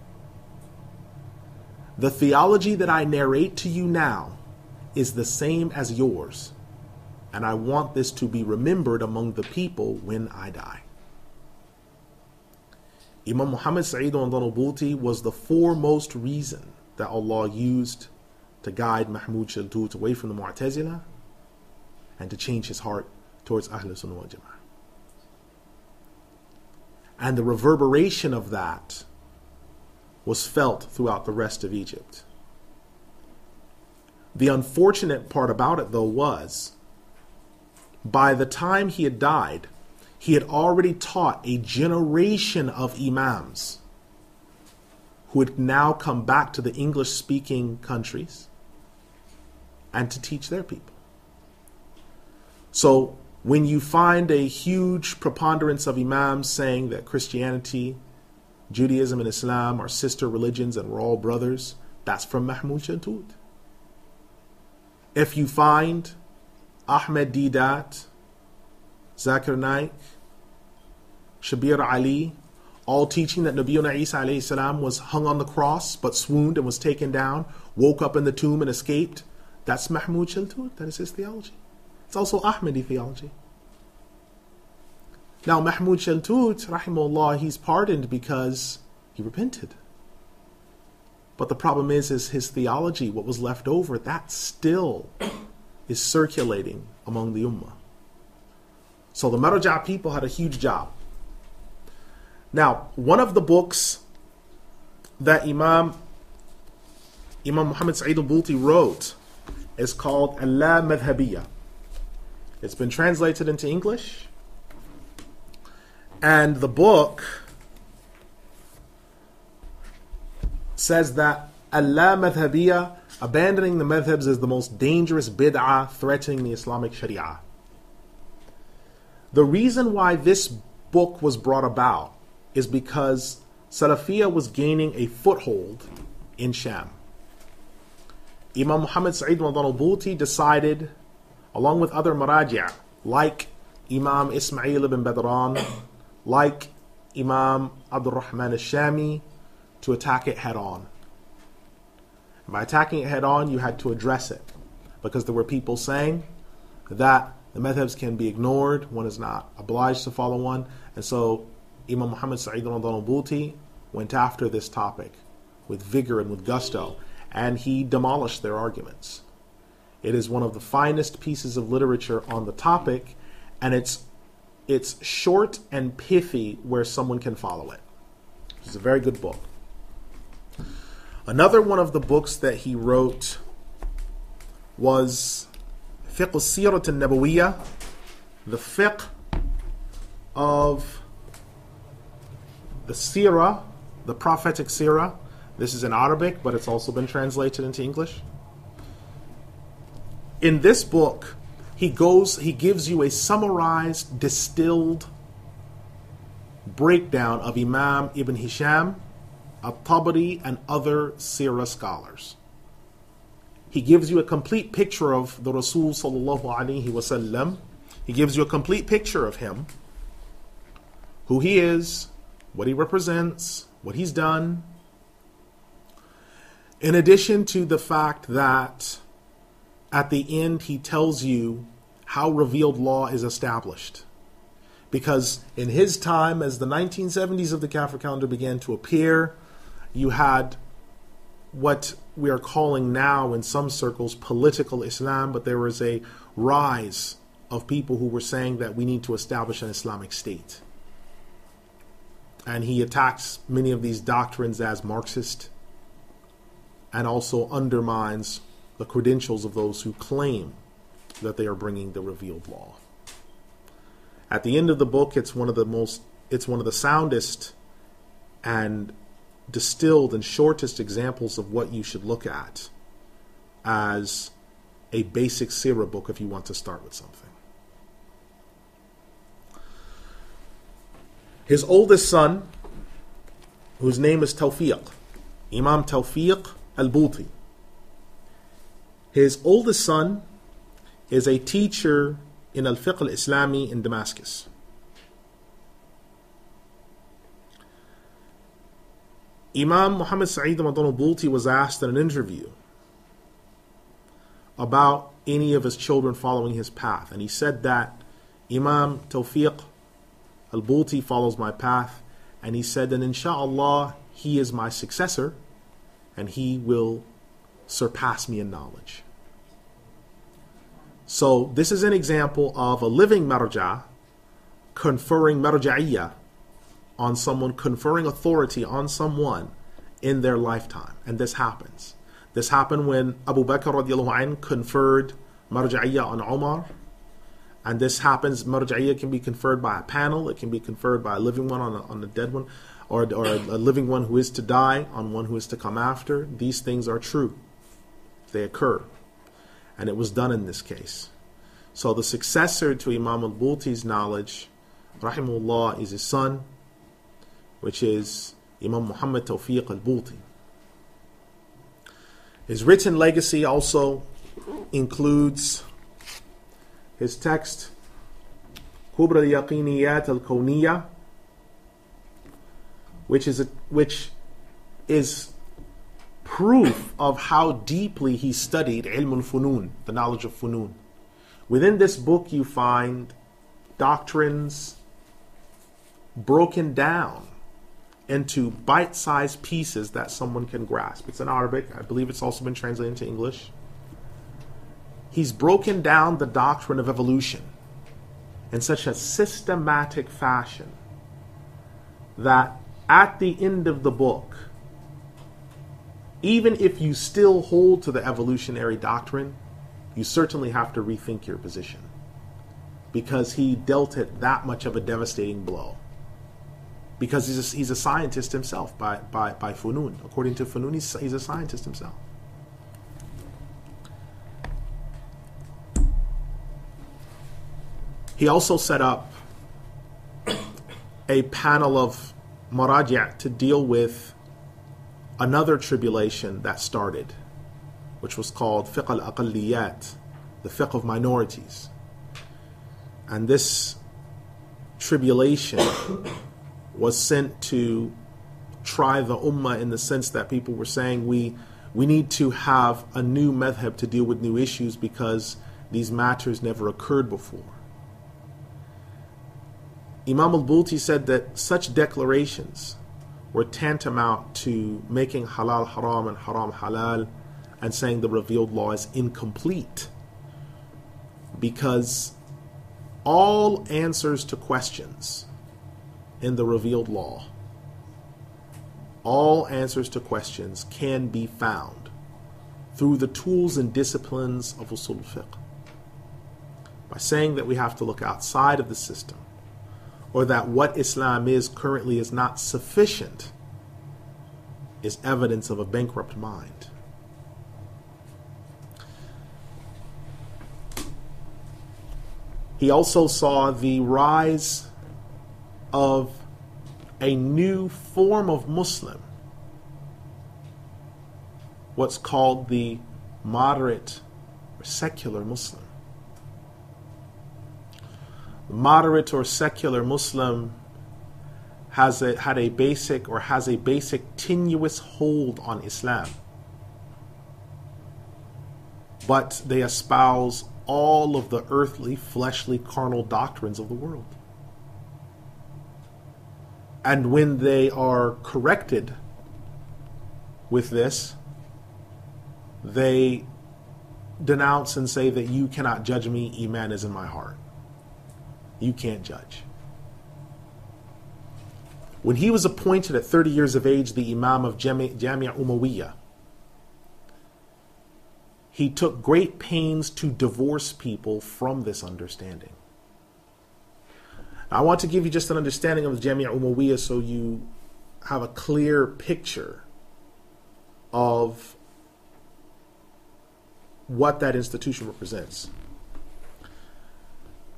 The theology that I narrate to you now is the same as yours, and I want this to be remembered among the people when I die. Imam Muhammad Sa'id al-Bouti was the foremost reason that Allah used to guide Mahmud Shaltut away from the Mu'tazila and to change his heart towards Ahl Sunnah wal Jama'ah. And the reverberation of that was felt throughout the rest of Egypt. The unfortunate part about it, though, was by the time he had died, he had already taught a generation of imams who had now come back to the English-speaking countries and to teach their people. So when you find a huge preponderance of imams saying that Christianity, Judaism, and Islam are sister religions and we're all brothers, that's from Mahmud Shaltut. If you find Ahmed Didat, Zakir Naik, Shabir Ali, all teaching that Nabiyuna Isa alayhi salam was hung on the cross but swooned and was taken down, woke up in the tomb and escaped, that's Mahmud Shaltut. That is his theology. It's also Ahmadi theology. Now Mahmud Shaltut, rahimahullah, he's pardoned because he repented. But the problem is his theology, what was left over, that still is circulating among the ummah. So the Marja' people had a huge job. Now, one of the books that Imam Muhammad Sa'id al-Bouti wrote is called Al-Madhabiyya. It's been translated into English. And the book says that Al-Madhabiyya, abandoning the madhabs, is the most dangerous bid'ah threatening the Islamic Sharia. The reason why this book was brought about is because Salafiyya was gaining a foothold in Sham. Imam Muhammad Sa'id al-Bouti decided, along with other maraji' like Imam Ismail ibn Badran, like Imam Abdul Rahman al-Shami, to attack it head on. And by attacking it head on, you had to address it, because there were people saying that the madhabs can be ignored, one is not obliged to follow one. And so Imam Mohamed Sa'id Al-Bouti went after this topic with vigor and with gusto, and he demolished their arguments. It is one of the finest pieces of literature on the topic, and it's short and pithy where someone can follow it. It's a very good book. Another one of the books that he wrote was Fiqh al-Sirat al-Nabawiyya, the fiqh of the Sirah, the prophetic Sirah. This is in Arabic, but it's also been translated into English. In this book, he gives you a summarized, distilled breakdown of Imam Ibn Hisham, Al-Tabari, and other Sirah scholars. He gives you a complete picture of the Rasul sallallahu alaihi wasallam. He gives you a complete picture of him, who he is, what he represents, what he's done. In addition to the fact that at the end he tells you how revealed law is established. Because in his time, as the 1970s of the Kafir calendar began to appear, you had what we are calling now in some circles political Islam, but there was a rise of people who were saying that we need to establish an Islamic state. And he attacks many of these doctrines as Marxist, and also undermines the credentials of those who claim that they are bringing the revealed law. At the end of the book, it's one of the soundest and distilled and shortest examples of what you should look at as a basic Sirah book if you want to start with something. His oldest son, whose name is Tawfiq, Imam Tawfiq Al-Bouti. His oldest son is a teacher in Al-Fiqh Al-Islami in Damascus. Imam Mohamed Sa'id Al-Bouti was asked in an interview about any of his children following his path, and he said that Imam Tawfiq Al-Bouti follows my path, and he said that inshallah he is my successor and he will surpass me in knowledge. So this is an example of a living marja conferring marja'iyya on someone, conferring authority on someone in their lifetime. And this happens. This happened when Abu Bakr radiallahu anh conferred marja'iyya on Umar. And this happens, marja'iyya can be conferred by a panel, it can be conferred by a living one on a dead one, or a living one who is to die on one who is to come after. These things are true. They occur. And it was done in this case. So the successor to Imam Al-Bouti's knowledge, rahimahullah, is his son, which is Imam Muhammad Tawfiq Al-Bouti. His written legacy also includes his text, Kubra al-Yaqiniyat al-Kawniyya, which is proof of how deeply he studied ilm al-funun, the knowledge of funun. Within this book you find doctrines broken down into bite-sized pieces that someone can grasp. It's in Arabic. I believe it's also been translated into English. He's broken down the doctrine of evolution in such a systematic fashion that at the end of the book, even if you still hold to the evolutionary doctrine, you certainly have to rethink your position, because he dealt it that much of a devastating blow. Because he's a scientist himself by funun. According to funun, he's a scientist himself. He also set up a panel of maraji' to deal with another tribulation that started, which was called fiqh al-aqalliyat, the fiqh of minorities. And this tribulation was sent to try the ummah, in the sense that people were saying we need to have a new madhab to deal with new issues because these matters never occurred before. Imam Al-Bouti said that such declarations were tantamount to making halal haram and haram halal and saying the revealed law is incomplete, because all answers to questions in the revealed law, all answers to questions can be found through the tools and disciplines of usul al-fiqh. By saying that we have to look outside of the system, or that what Islam is currently is not sufficient, is evidence of a bankrupt mind. He also saw the rise of a new form of Muslim, what's called the moderate or secular Muslim. The moderate or secular Muslim has a basic tenuous hold on Islam, but they espouse all of the earthly, fleshly, carnal doctrines of the world. And when they are corrected with this, they denounce and say that you cannot judge me, Iman is in my heart. You can't judge. When he was appointed at 30 years of age the Imam of Jamia Umayyah, he took great pains to divorce people from this understanding. Now, I want to give you just an understanding of the Jamia Umayyah so you have a clear picture of what that institution represents.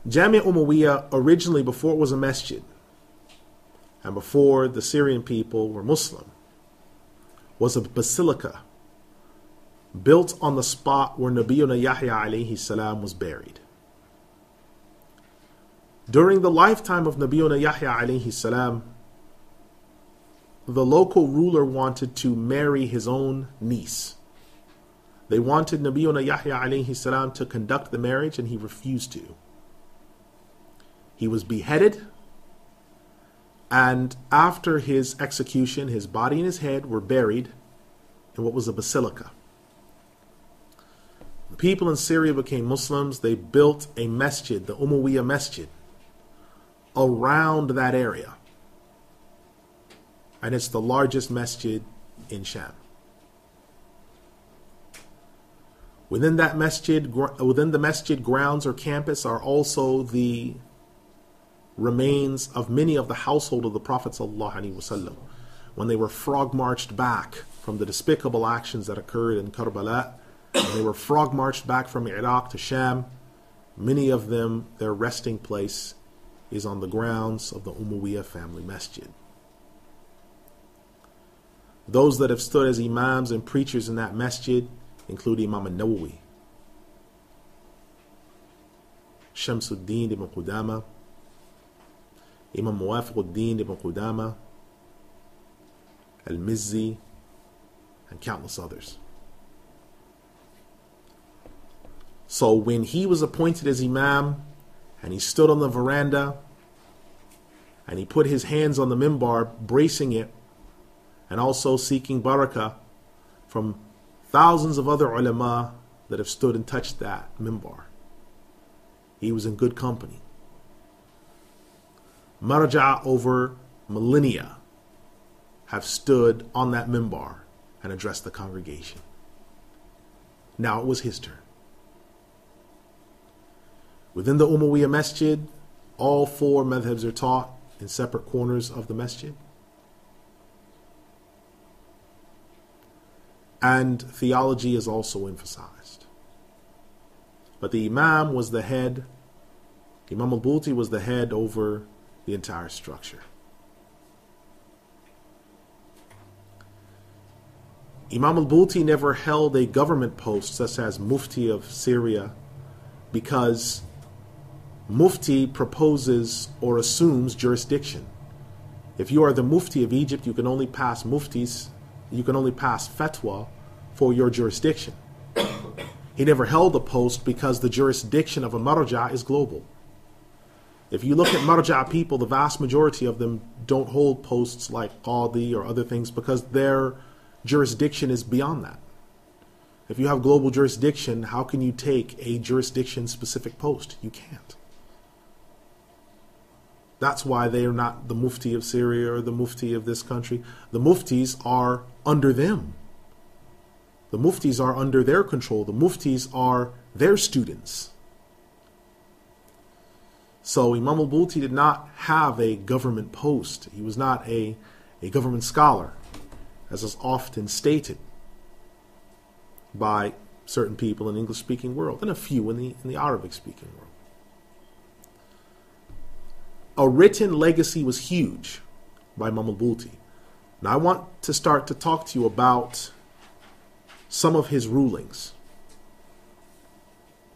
Jamia Umayyah, originally, before it was a masjid, and before the Syrian people were Muslim, was a basilica built on the spot where Nabiyuna Yahya alayhi salam was buried. During the lifetime of Nabiyuna Yahya alayhi salam, the local ruler wanted to marry his own niece. They wanted Nabiyuna Yahya alayhi salam to conduct the marriage, and he refused to. He was beheaded, and after his execution, his body and his head were buried in what was a basilica. The people in Syria became Muslims. They built a masjid, the Umayyah Masjid, around that area. And it's the largest masjid in Sham. Within that masjid, within the masjid grounds or campus, are also the remains of many of the household of the Prophet ﷺ when they were frog marched back from the despicable actions that occurred in Karbala. When they were frog marched back from Iraq to Sham, many of them, their resting place is on the grounds of the Umayyah family masjid. Those that have stood as imams and preachers in that masjid include Imam al-Nawawi, Shamsuddin ibn Qudama, Imam Muwafiquddin ibn Qudama, Al-Mizzi, and countless others. So when he was appointed as Imam, and he stood on the veranda, and he put his hands on the mimbar, bracing it, and also seeking barakah from thousands of other ulama that have stood and touched that mimbar, he was in good company. Marja over millennia have stood on that mimbar and addressed the congregation. Now it was his turn. Within the Umayyah Masjid, all four madhabs are taught in separate corners of the masjid. And theology is also emphasized. But the Imam was the head, Imam Al-Bouti was the head over the entire structure. Imam Al-Bouti never held a government post such as Mufti of Syria, because Mufti proposes or assumes jurisdiction. If you are the Mufti of Egypt, you can only pass fatwa for your jurisdiction. He never held a post because the jurisdiction of a marja is global. If you look at marja people, the vast majority of them don't hold posts like qadi or other things because their jurisdiction is beyond that. If you have global jurisdiction, how can you take a jurisdiction-specific post? You can't. That's why they are not the Mufti of Syria or the Mufti of this country. The Muftis are under them. The Muftis are under their control. The Muftis are their students. So Imam Al-Bouti did not have a government post. He was not a government scholar, as is often stated by certain people in the English-speaking world and a few in the Arabic-speaking world. A written legacy was huge by Imam Al-Bouti. Now I want to start to talk to you about some of his rulings,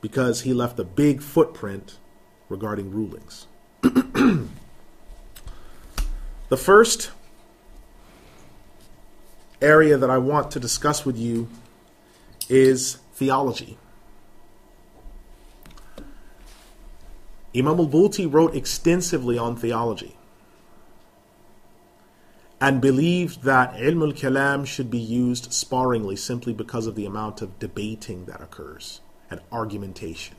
because he left a big footprint regarding rulings. The first area that I want to discuss with you is theology. Imam Al-Bouti wrote extensively on theology and believed that ilm al-kalam should be used sparingly simply because of the amount of debating that occurs and argumentation.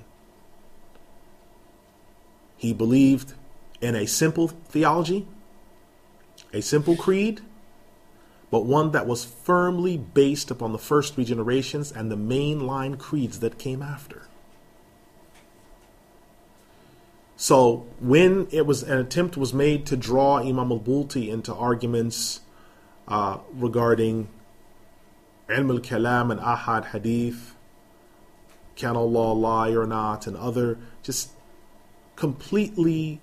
He believed in a simple theology, a simple creed, but one that was firmly based upon the first three generations and the mainline creeds that came after. So when an attempt was made to draw Imam Al-Bouti into arguments regarding ilm al-kalam and ahad hadith, can Allah lie or not, and other just completely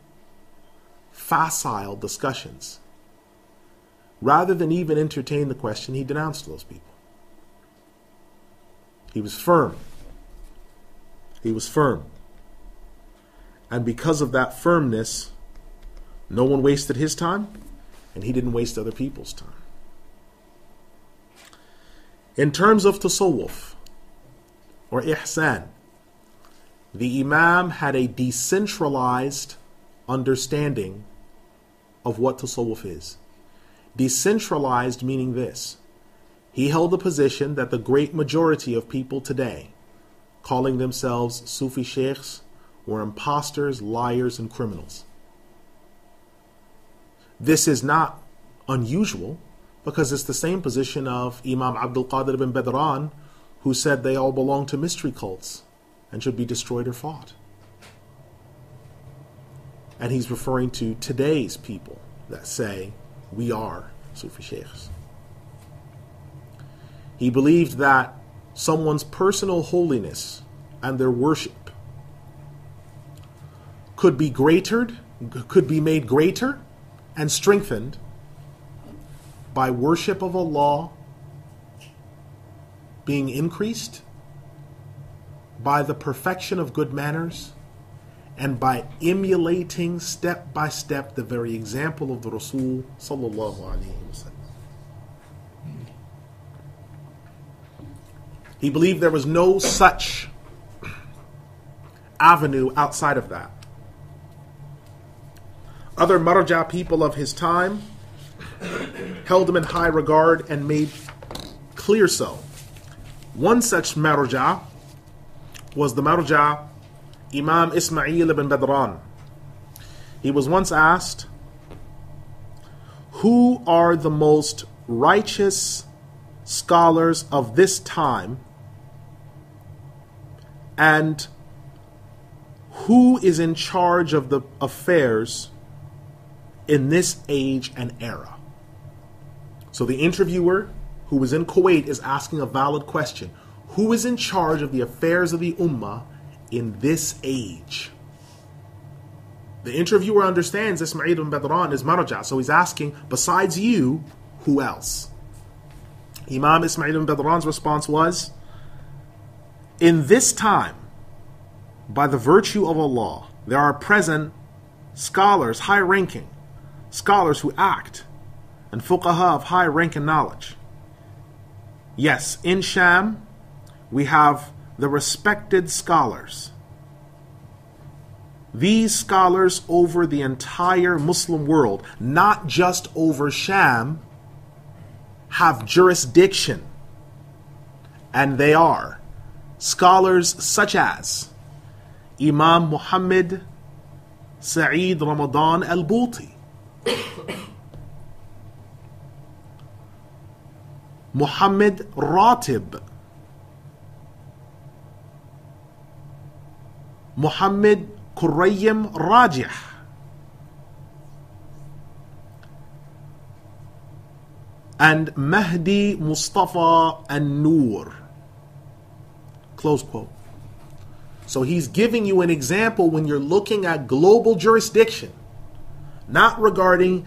facile discussions, rather than even entertain the question, he denounced those people. He was firm. He was firm. And because of that firmness, no one wasted his time, and he didn't waste other people's time. In terms of tasawwuf, or ihsan, the Imam had a decentralized understanding of what tasawwuf is. Decentralized meaning this: he held the position that the great majority of people today, calling themselves Sufi sheikhs, were imposters, liars, and criminals. This is not unusual because it's the same position of Imam Abdul Qadir ibn Badran, who said they all belong to mystery cults and should be destroyed or fought. And he's referring to today's people that say we are Sufi sheikhs. He believed that someone's personal holiness and their worship could be made greater and strengthened by worship of Allah being increased, by the perfection of good manners, and by emulating step by step the very example of the Rasul sallallahu alaihi wasallam. He believed there was no such avenue outside of that. Other marja people of his time held him in high regard and made clear so. One such marja was the marja Imam Ismail ibn Badran. He was once asked, who are the most righteous scholars of this time, and who is in charge of the affairs in this age and era? So the interviewer, who was in Kuwait, is asking a valid question. Who is in charge of the affairs of the ummah in this age? The interviewer understands Ismail ibn Badran is marja, so he's asking, besides you, who else? Imam Ismail ibn Badran's response was, in this time, by the virtue of Allah, there are present scholars, high-ranking scholars who act, and fuqaha of high rank and knowledge. Yes, in Sham, we have the respected scholars. These scholars over the entire Muslim world, not just over Sham, have jurisdiction. And they are scholars such as Imam Mohamed Sa'id Ramadan Al-Bouti, Mohamed Ratib, Mohamed Qurayyim Rajih, and Mahdi Mustafa An-Nur. Close quote. So he's giving you an example when you're looking at global jurisdiction, not regarding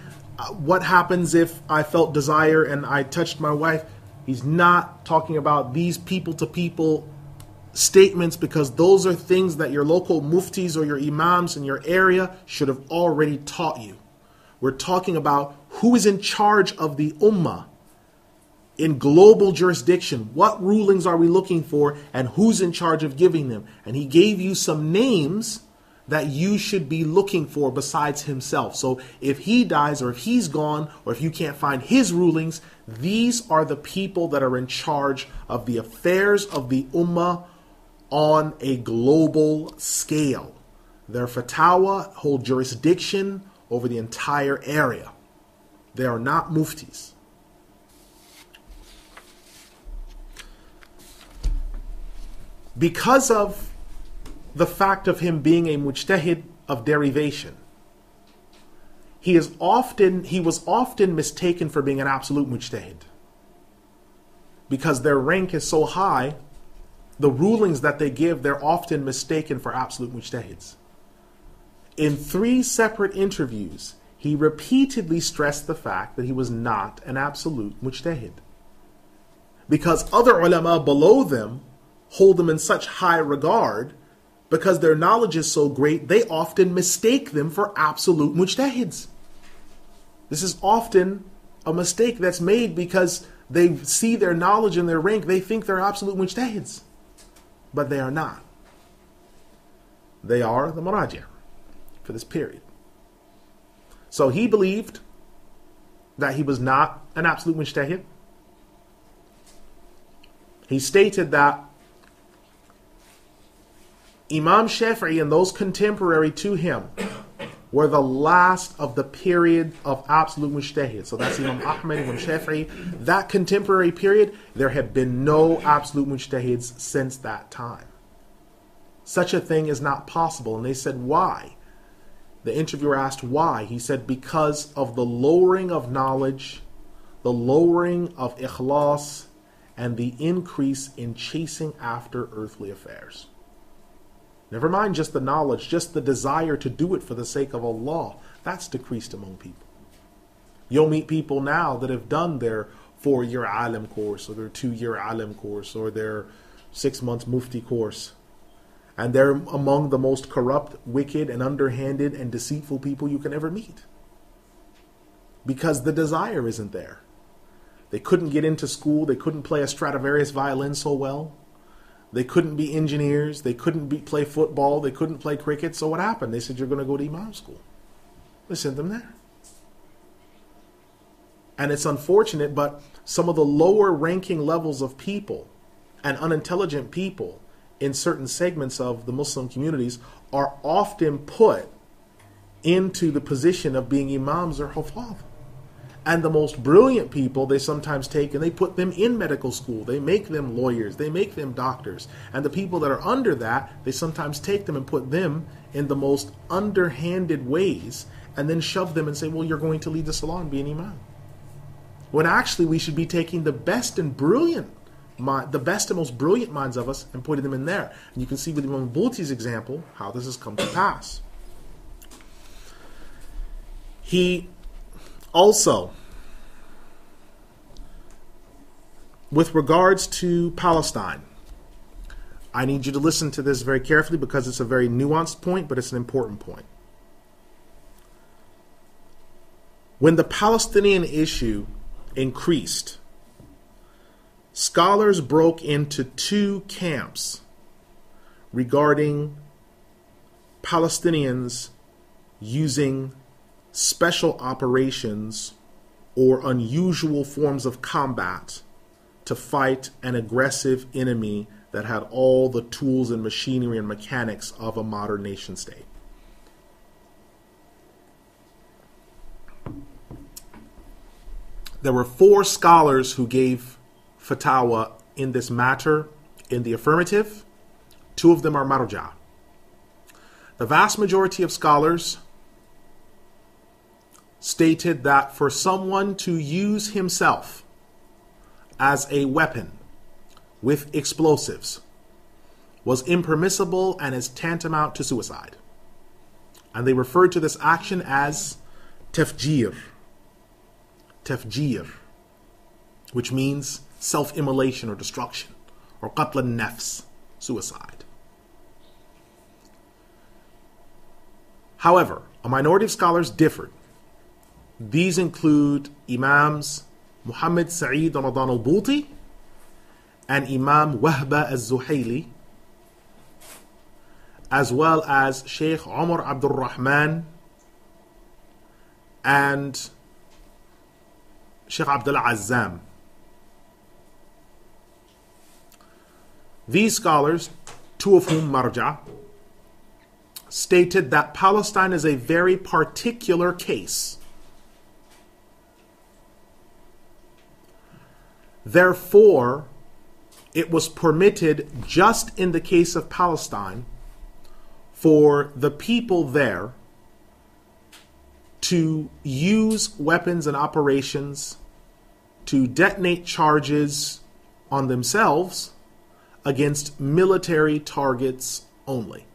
what happens if I felt desire and I touched my wife. He's not talking about these people-to-people statements, because those are things that your local muftis or your imams in your area should have already taught you. We're talking about who is in charge of the ummah in global jurisdiction. What rulings are we looking for, and who's in charge of giving them? And he gave you some names that you should be looking for besides himself. So if he dies, or if he's gone, or if you can't find his rulings, these are the people that are in charge of the affairs of the ummah on a global scale. Their fatwa hold jurisdiction over the entire area. They are not muftis. Because of the fact of him being a mujtahid of derivation, he was often mistaken for being an absolute mujtahid. Because their rank is so high, the rulings that they give, they're often mistaken for absolute mujtahids. In 3 separate interviews, he repeatedly stressed the fact that he was not an absolute mujtahid. Because other ulama below them hold them in such high regard, because their knowledge is so great, they often mistake them for absolute mujtahids. This is often a mistake that's made because they see their knowledge and their rank, they think they're absolute mujtahids. But they are not. They are the maraji' for this period. So he believed that he was not an absolute mujtahid. He stated that Imam Shafi'i and those contemporary to him were the last of the period of absolute mujtahid. So that's Imam Ahmed, Imam Shafi'i. That contemporary period, there have been no absolute mujtahids since that time. Such a thing is not possible. And they said, why? The interviewer asked why. He said, because of the lowering of knowledge, the lowering of ikhlas, and the increase in chasing after earthly affairs. Never mind just the knowledge, just the desire to do it for the sake of Allah. That's decreased among people. You'll meet people now that have done their 4-year alim course, or their 2-year alim course, or their 6 months mufti course. And they're among the most corrupt, wicked, and underhanded and deceitful people you can ever meet. Because the desire isn't there. They couldn't get into school. They couldn't play a Stradivarius violin so well. They couldn't be engineers. They couldn't play football. They couldn't play cricket. So what happened? They said, you're going to go to Imam school. They sent them there. And it's unfortunate, but some of the lower ranking levels of people and unintelligent people in certain segments of the Muslim communities are often put into the position of being imams or hufaz. And the most brilliant people they sometimes take and they put them in medical school. They make them lawyers. They make them doctors. And the people that are under that, they sometimes take them and put them in the most underhanded ways and then shove them and say, well, you're going to lead the salah and be an imam. When actually we should be taking the best and most brilliant minds of us and putting them in there. And you can see with Imam Al-Bouti's example how this has come to pass. He also, with regards to Palestine, I need you to listen to this very carefully because it's a very nuanced point, but it's an important point. When the Palestinian issue increased, scholars broke into two camps regarding Palestinians using special operations or unusual forms of combat to fight an aggressive enemy that had all the tools and machinery and mechanics of a modern nation state. There were 4 scholars who gave fatwa in this matter in the affirmative. 2 of them are marja. The vast majority of scholars stated that for someone to use himself as a weapon with explosives was impermissible and is tantamount to suicide. And they referred to this action as tafjir. Tafjir, which means self-immolation or destruction, or qatl al-nafs, suicide. However, a minority of scholars differed. These include Imams Mohamed Sa'id Ramadan Al-Bouti and Imam Wahba Al-Zuhayli, as well as Sheikh Umar Abdul Rahman and Sheikh Abdullah Azzam. These scholars, 2 of whom marja, stated that Palestine is a very particular case. Therefore, it was permitted just in the case of Palestine for the people there to use weapons and operations to detonate charges on themselves against military targets only.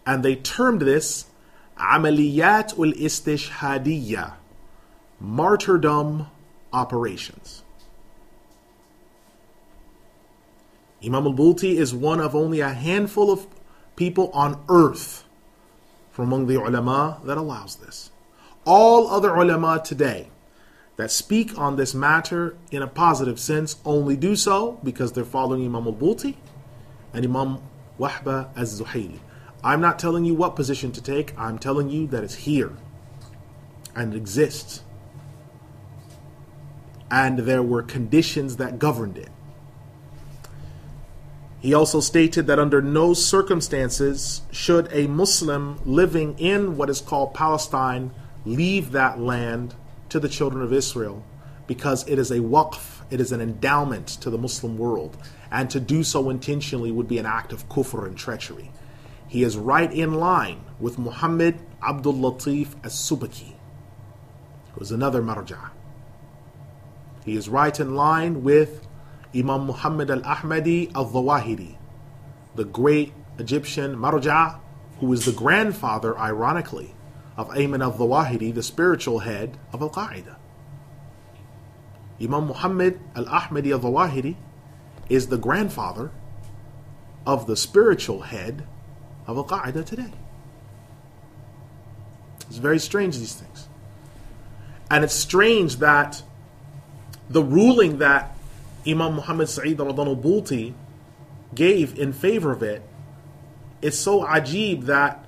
And they termed this Amaliyat ul-Istishhadiyya, martyrdom operations. Imam Al-Bouti is one of only a handful of people on earth from among the ulama that allows this. All other ulama today that speak on this matter in a positive sense only do so because they're following Imam Al-Bouti and Imam Wahba Al-Zuhayli. I'm not telling you what position to take. I'm telling you that it's here and it exists. And there were conditions that governed it. He also stated that under no circumstances should a Muslim living in what is called Palestine leave that land to the children of Israel because it is a waqf, it is an endowment to the Muslim world, and to do so intentionally would be an act of kufr and treachery. He is right in line with Mohamed Abdul Latif As-Subaki, who is another marja. He is right in line with Imam Muhammad al-Ahmadi al-Zawahiri, the great Egyptian marja, who is the grandfather, ironically, of Ayman al-Zawahiri, the spiritual head of Al-Qaeda. Imam Muhammad al-Ahmadi al-Zawahiri is the grandfather of the spiritual head of Al-Qaeda today. It's very strange, these things. And it's strange that the ruling that Imam Muhammad Sa'id al-Bouti gave in favor of it is so ajib that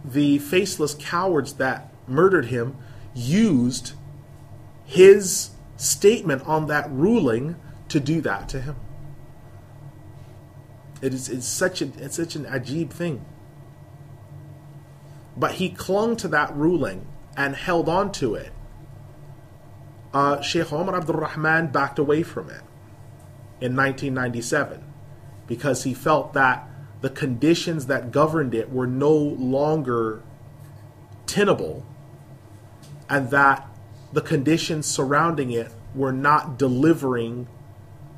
the faceless cowards that murdered him used his statement on that ruling to do that to him. It's such an ajib thing. But he clung to that ruling and held on to it. Sheikh Umar Abdul Rahman backed away from it in 1997 because he felt that the conditions that governed it were no longer tenable and that the conditions surrounding it were not delivering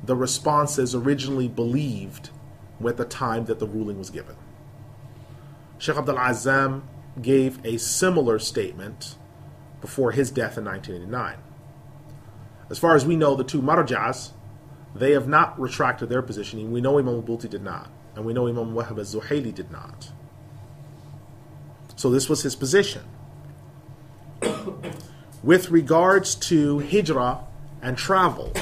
the responses originally believed at the time that the ruling was given. Sheikh Abdul Azzam gave a similar statement before his death in 1989. As far as we know, the 2 marjas they have not retracted their position. We know Imam Al-Bouti did not. And we know Imam Wahab al-Zuhayli did not. So this was his position. With regards to hijrah and travel,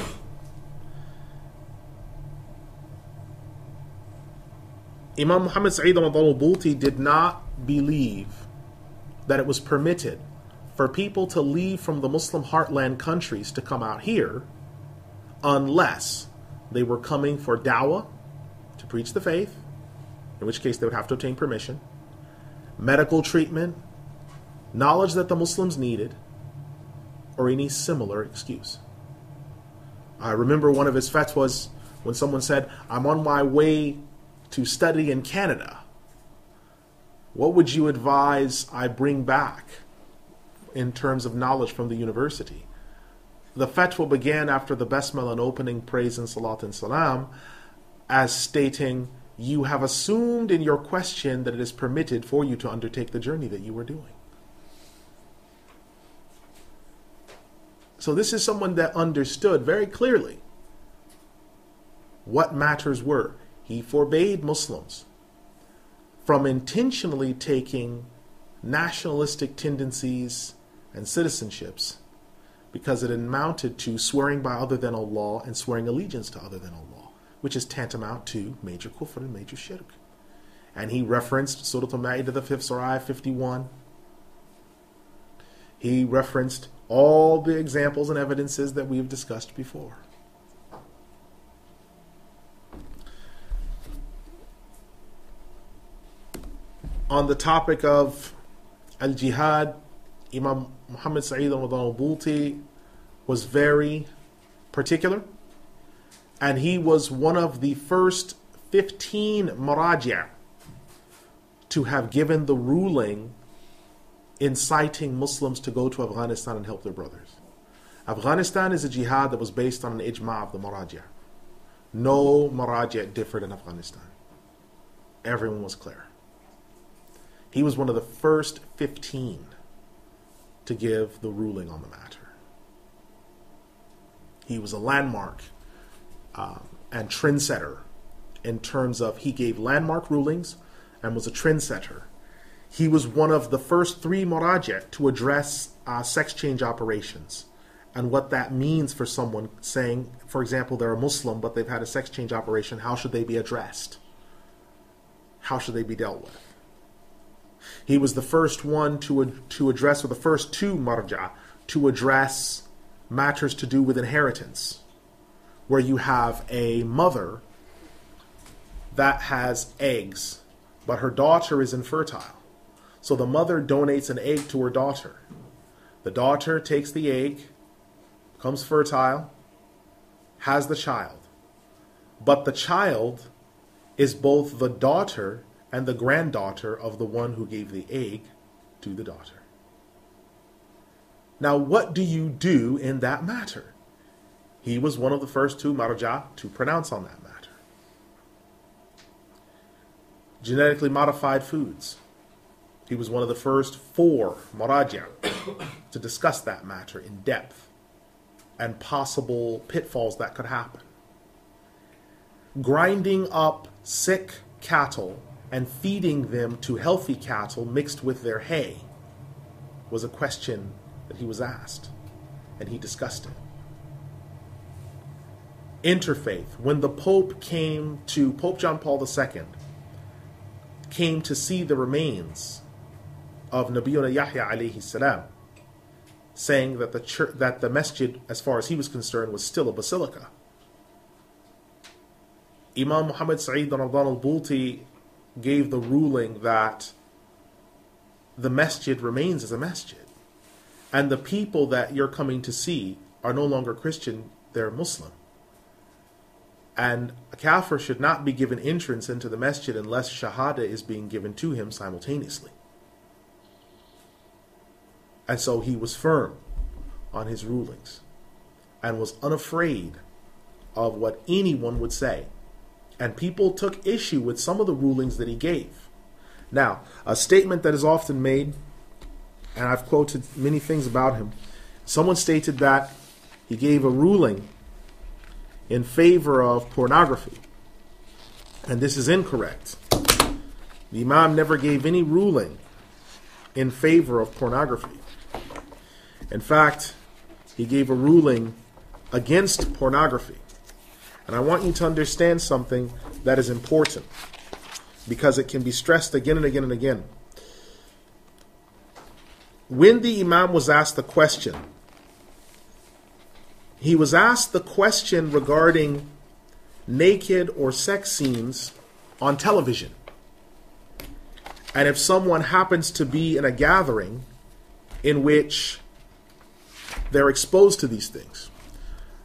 Imam Muhammad Sa'id al-Bouti did not believe that it was permitted for people to leave from the Muslim heartland countries to come out here unless they were coming for da'wah, to preach the faith, in which case they would have to obtain permission, medical treatment, knowledge that the Muslims needed, or any similar excuse. I remember one of his fatwas when someone said, I'm on my way to study in Canada. What would you advise I bring back in terms of knowledge from the university? The fatwa began after the Basmala and opening praise and salat and salam as stating, you have assumed in your question that it is permitted for you to undertake the journey that you were doing. So this is someone that understood very clearly what matters were. He forbade Muslims from intentionally taking nationalistic tendencies and citizenships because it amounted to swearing by other than Allah and swearing allegiance to other than Allah, which is tantamount to major kufr and major shirk. And he referenced Surah Al-Ma'idah, the 5th Surah, 51. He referenced all the examples and evidences that we have discussed before. On the topic of al-jihad, Imam Muhammad Sa'id al-Bouti was very particular, and he was one of the first 15 maraji' to have given the ruling inciting Muslims to go to Afghanistan and help their brothers. Afghanistan is a jihad that was based on an ijma' of the maraji'. No maraji' differed in Afghanistan. Everyone was clear. He was one of the first 15 to give the ruling on the matter. He was a landmark and trendsetter in terms of he gave landmark rulings and was a trendsetter. He was one of the first 3 maraji' to address sex change operations and what that means for someone saying, for example, they're a Muslim but they've had a sex change operation. How should they be addressed? How should they be dealt with? He was the first one to address, or the first 2 marja' to address matters to do with inheritance, where you have a mother that has eggs, but her daughter is infertile. So the mother donates an egg to her daughter. The daughter takes the egg, becomes fertile, has the child. But the child is both the daughter and the granddaughter of the one who gave the egg to the daughter. Now, what do you do in that matter? He was one of the first 2 marja' to pronounce on that matter. Genetically modified foods. He was one of the first 4 maraji' to discuss that matter in depth and possible pitfalls that could happen. Grinding up sick cattle and feeding them to healthy cattle mixed with their hay was a question that he was asked, and he discussed it. Interfaith. When the Pope John Paul II came to see the remains of Nabiyuna Yahya alayhi salam, saying that the masjid, as far as he was concerned, was still a basilica, Imam Muhammad Sa'id al-Bouti gave the ruling that the masjid remains as a masjid. And the people that you're coming to see are no longer Christian, they're Muslim. And a kafir should not be given entrance into the masjid unless shahada is being given to him simultaneously. And so he was firm on his rulings and was unafraid of what anyone would say. And people took issue with some of the rulings that he gave. Now, a statement that is often made, and I've quoted many things about him, someone stated that he gave a ruling in favor of pornography. And this is incorrect. The Imam never gave any ruling in favor of pornography. In fact, he gave a ruling against pornography. And I want you to understand something that is important, because it can be stressed again and again and again. When the Imam was asked the question, he was asked the question regarding naked or sex scenes on television. And if someone happens to be in a gathering in which they're exposed to these things.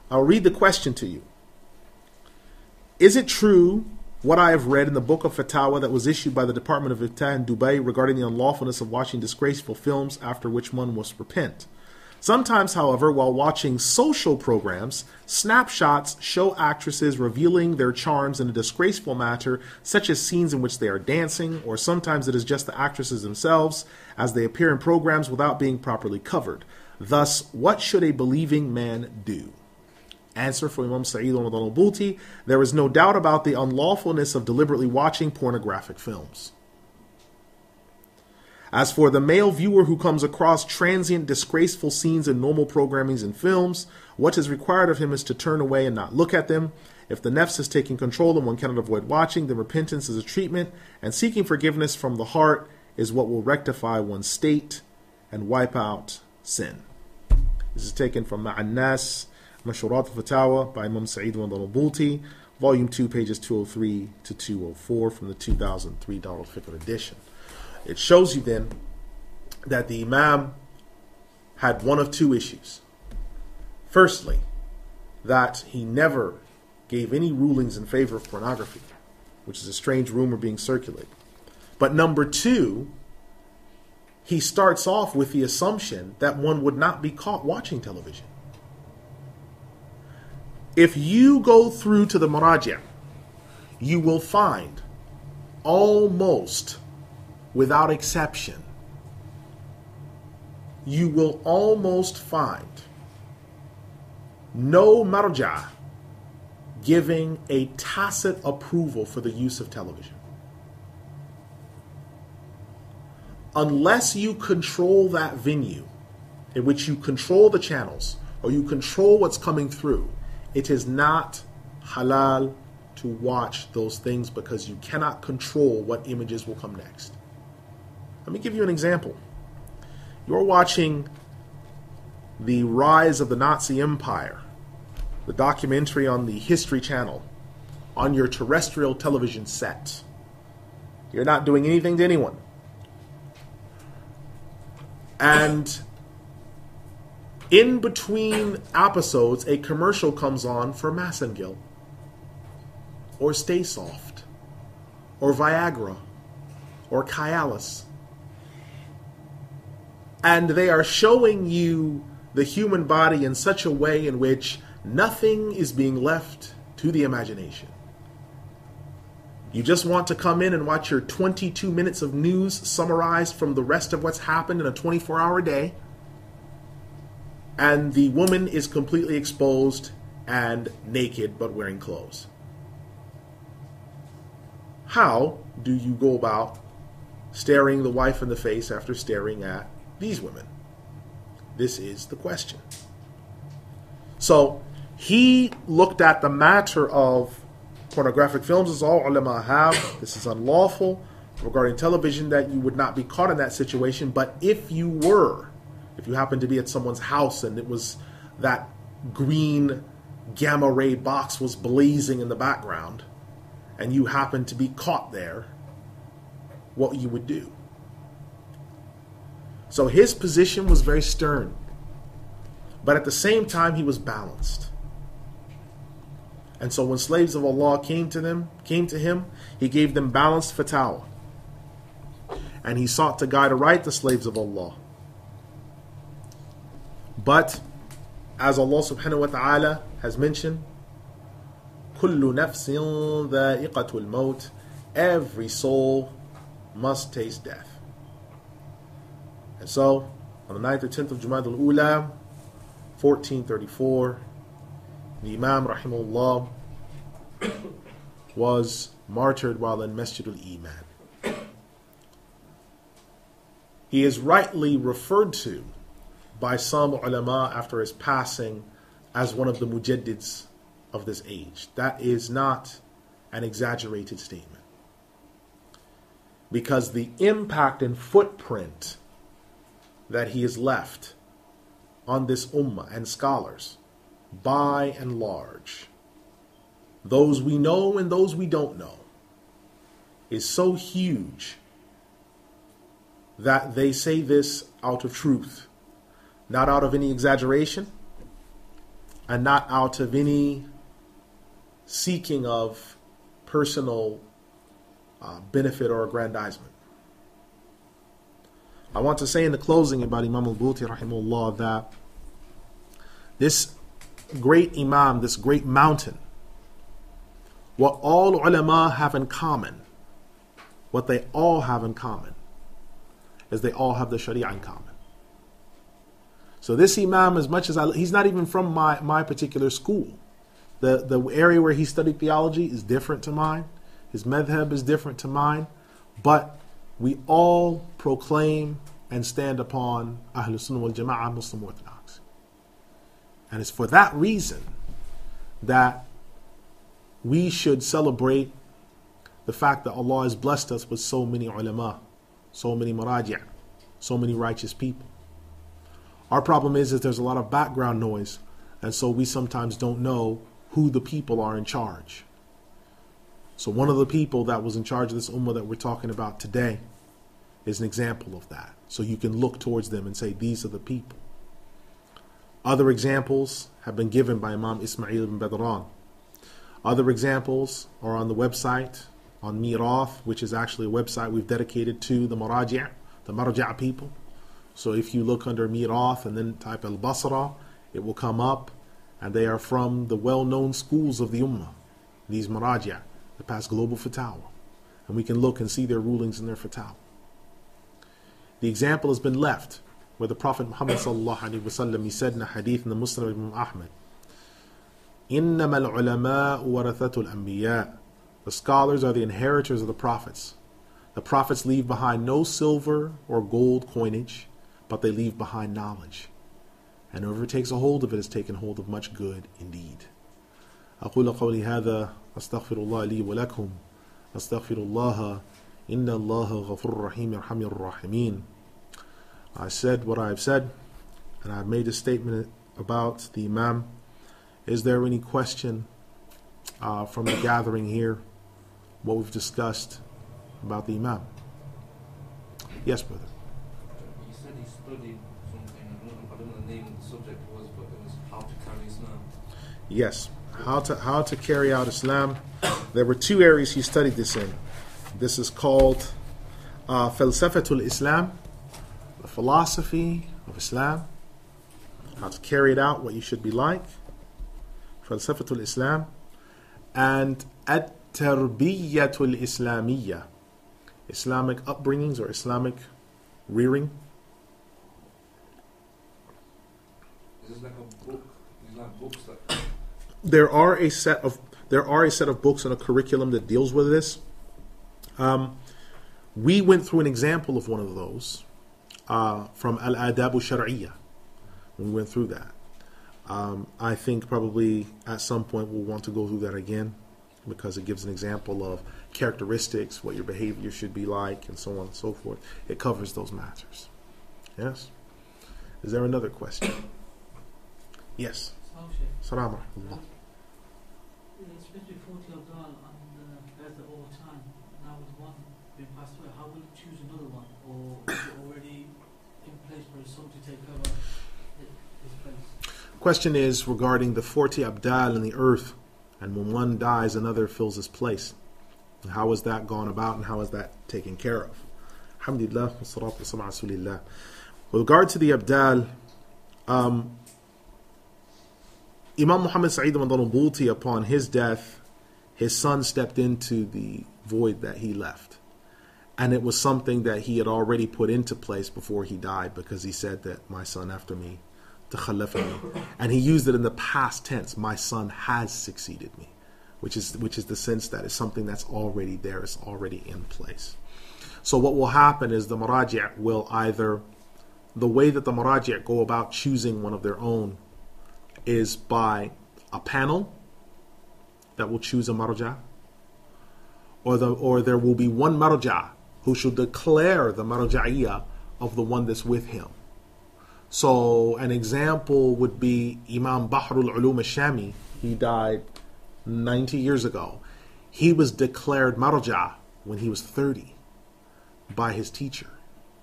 I'll read the question to you. Is it true what I have read in the book of Fatawa that was issued by the Department of Iftah in Dubai regarding the unlawfulness of watching disgraceful films after which one must repent? Sometimes, however, while watching social programs, snapshots show actresses revealing their charms in a disgraceful manner, such as scenes in which they are dancing, or sometimes it is just the actresses themselves as they appear in programs without being properly covered. Thus, what should a believing man do? Answer from Imam Sa'id al-Bouti: there is no doubt about the unlawfulness of deliberately watching pornographic films. As for the male viewer who comes across transient, disgraceful scenes in normal programmings and films, what is required of him is to turn away and not look at them. If the nafs is taking control and one cannot avoid watching, then repentance is a treatment, and seeking forgiveness from the heart is what will rectify one's state and wipe out sin. This is taken from Ma'an-Nas, Mashurat al-Fatawa by Imam Sa'id al-Bouti, Volume 2, pages 203 to 204 from the 2003 Darul Fiqh edition. It shows you then that the Imam had one of two issues. Firstly, that he never gave any rulings in favor of pornography, which is a strange rumor being circulated. But number two, he starts off with the assumption that one would not be caught watching television. If you go through to the Maraja', you will find almost without exception, you will almost find no marja' giving a tacit approval for the use of television. Unless you control that venue, in which you control the channels, or you control what's coming through, it is not halal to watch those things, because you cannot control what images will come next. Let me give you an example. You're watching The Rise of the Nazi Empire, the documentary on the History Channel, on your terrestrial television set. You're not doing anything to anyone. And in between episodes, a commercial comes on for Massengill, or Stay Soft, or Viagra, or Cialis. And they are showing you the human body in such a way in which nothing is being left to the imagination. You just want to come in and watch your 22 minutes of news summarized from the rest of what's happened in a 24-hour day. And the woman is completely exposed and naked but wearing clothes. How do you go about staring the wife in the face after staring at these women? This is the question. So he looked at the matter of pornographic films, as all ulama have. This is unlawful regarding television, that you would not be caught in that situation. But if you happened to be at someone's house and it was that green gamma ray box was blazing in the background, and you happened to be caught there, what you would do. So his position was very stern, but at the same time he was balanced. And so when slaves of Allah came to him, he gave them balanced fatwa, and he sought to guide aright the slaves of Allah. But as Allah subhanahu wa ta'ala has mentioned, kullu nafsin dha'iqatul maut, every soul must taste death. And so, on the 9th or 10th of Jumada al-Ula, 1434, The Imam, rahimahullah, was martyred while in Masjid al-Iman. He is rightly referred to by some ulama after his passing as one of the mujaddids of this age. That is not an exaggerated statement, because the impact and footprint that he has left on this ummah and scholars, by and large, those we know and those we don't know, is so huge that they say this out of truth, not out of any exaggeration, and not out of any seeking of personal benefit or aggrandizement. I want to say in the closing about Imam Al-Bouti rahimahullah that this great Imam, this great mountain, what all ulama have in common, what they all have in common, is they all have the Sharia in common. So this Imam, as much as he's not even from my particular school. The area where he studied theology is different to mine. His madhab is different to mine. But we all proclaim and stand upon Ahlul Sunnah wal Jama'ah, Muslim Orthodox. And it's for that reason that we should celebrate the fact that Allah has blessed us with so many ulama, so many maraji', so many righteous people. Our problem is that there's a lot of background noise, and so we sometimes don't know who the people are in charge. So one of the people that was in charge of this ummah that we're talking about today is an example of that. So you can look towards them and say, these are the people. Other examples have been given by Imam Ismail ibn Badran. Other examples are on the website, on Mirath, which is actually a website we've dedicated to the Maraji', the Marja' people. So if you look under Mirath and then type Al-Basra, it will come up, and they are from the well-known schools of the Ummah, these Maraji', the past global fatwa. And we can look and see their rulings in their fatwa. The example has been left where the Prophet Muhammad sallallahu alaihi wasallam, he said in a hadith in the Muslim of Imam Ahmed, إِنَّمَا الْعُلَمَاءُ وَرَثَةُ الْأَنْبِيَاءِ. The scholars are the inheritors of the prophets. The prophets leave behind no silver or gold coinage, but they leave behind knowledge. And whoever takes a hold of it has taken hold of much good indeed. أقول قولي هذا أستغفر الله لي ولكم أستغفر الله إن الله غفور رحيم يرحم الراحمين. I said what I've said, and I've made a statement about the Imam. Is there any question from the gathering here, what we've discussed about the Imam? Yes, brother. You said he studied something, I don't know the name of the subject was, but it was how to carry Islam. Yes, how to carry out Islam. There were two areas he studied this in. This is called Falsafatul Islam, the philosophy of Islam, how to carry it out, what you should be like. Falsafatul Islam, and At-Tarbiyatul Islamiyya, Islamic upbringings or Islamic rearing. Is this like a book? These like books that... There are a set of books and a curriculum that deals with this. We went through an example of one of those from Al-Adab al-Shar'iyya. We went through that. I think probably at some point we'll want to go through that again, because it gives an example of characteristics, what your behavior should be like, and so on and so forth. It covers those matters. Yes? Is there another question? Yes. Salam alaikum. It's supposed to be 40 Abdal and Gaza all the time. Now with one being passed away, how will you choose another one? Or is it already in place for his son to take over his place? Question is regarding the 40 Abdal in the earth, and when one dies, another fills his place. And how is that gone about, and how is that taken care of? Alhamdulillah, wa salatu wa salam ala rasulillah. With regard to the Abdal, Imam Mohamed Sa'id Al-Bouti, upon his death, his son stepped into the void that he left. And it was something that he had already put into place before he died, because he said that my son after me تخلفني. And he used it in the past tense. My son has succeeded me, which is the sense that it's something that's already there, it's already in place. So what will happen is the maraji' will either, the way that the maraji' go about choosing one of their own is by a panel that will choose a marja, or there will be one marja who should declare the marja'iyah of the one that's with him. So an example would be Imam Bahrul Ulum al-Shami. He died 90 years ago. He was declared marja when he was 30 by his teacher,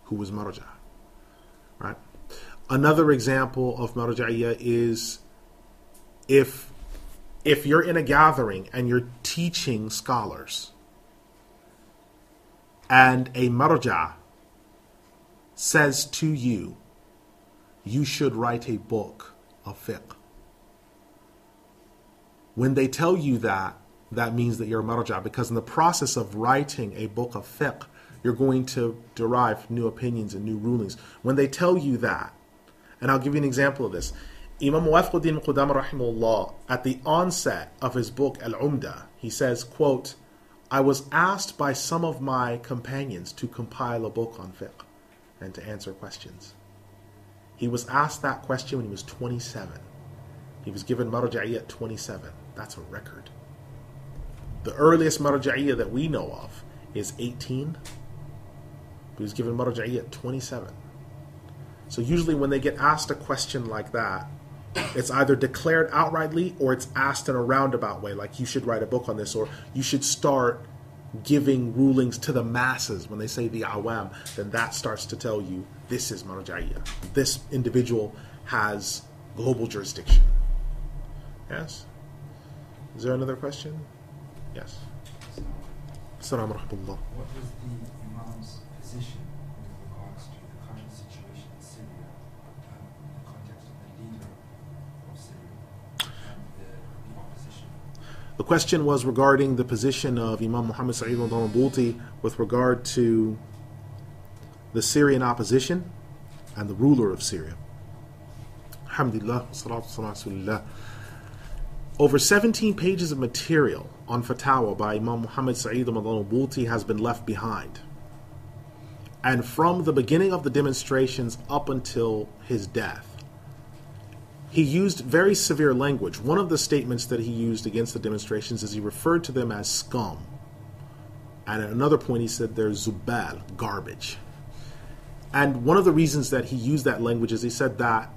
who was marja. Right? Another example of marja'iyah is if you're in a gathering and you're teaching scholars, and a marja says to you, you should write a book of fiqh. When they tell you that, that means that you're a marja, because in the process of writing a book of fiqh, you're going to derive new opinions and new rulings. When they tell you that, and I'll give you an example of this. Imam Muwaffaquddin Qudama rahimahullah, at the onset of his book Al-Umda, he says, quote, I was asked by some of my companions to compile a book on fiqh and to answer questions. He was asked that question when he was 27. He was given marja'iyah at 27. That's a record. The earliest marja'iyah that we know of is 18. He was given marja'iyah at 27. So usually when they get asked a question like that, it's either declared outrightly or it's asked in a roundabout way, like you should write a book on this, or you should start giving rulings to the masses. When they say the awam, then that starts to tell you this is marja'iyah. This individual has global jurisdiction. Yes? Is there another question? Yes. Assalamu alaikum. What was the Imam's position with regards to the current situation in Syria, in the context of the leader of Syria and the opposition? The question was regarding the position of Imam Mohamed Sa'id al-Bouti with regard to the Syrian opposition and the ruler of Syria. Alhamdulillah, salatu rasulillah. Over 17 pages of material on fatwa by Imam Mohamed Sa'id al-Bouti has been left behind. And from the beginning of the demonstrations up until his death, he used very severe language. One of the statements that he used against the demonstrations is he referred to them as scum. And at another point he said they're zubal, garbage. And one of the reasons that he used that language is he said that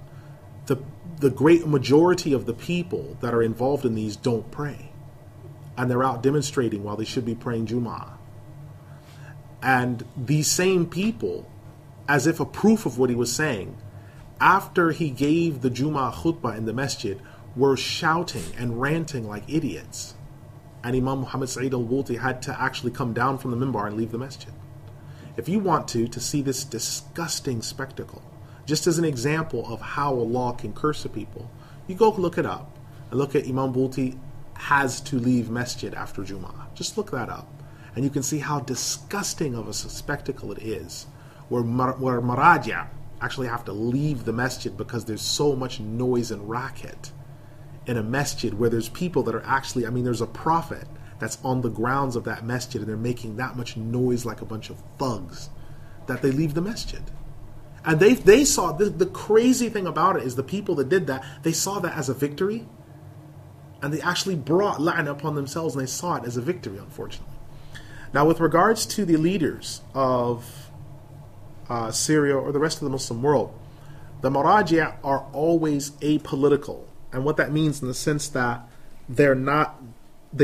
the great majority of the people that are involved in these don't pray. And they're out demonstrating while they should be praying Jum'ah. And these same people, as if a proof of what he was saying, after he gave the Jum'ah khutbah in the masjid, were shouting and ranting like idiots. And Imam Muhammad Sa'id al-Bouti had to actually come down from the minbar and leave the masjid. If you want to see this disgusting spectacle, just as an example of how Allah can curse a people, you go look it up and look at Imam Bouti has to leave masjid after Jum'ah. Just look that up and you can see how disgusting of a spectacle it is, where maraja actually have to leave the masjid because there's so much noise and racket in a masjid where there's people that are actually, there's a prophet that's on the grounds of that masjid and they're making that much noise like a bunch of thugs that they leave the masjid. And they saw, the crazy thing about it is the people that did that, they saw that as a victory, and they actually brought la'na upon themselves and they saw it as a victory, unfortunately. Now with regards to the leaders of Syria or the rest of the Muslim world, the maraji' are always apolitical. And what that means in the sense that they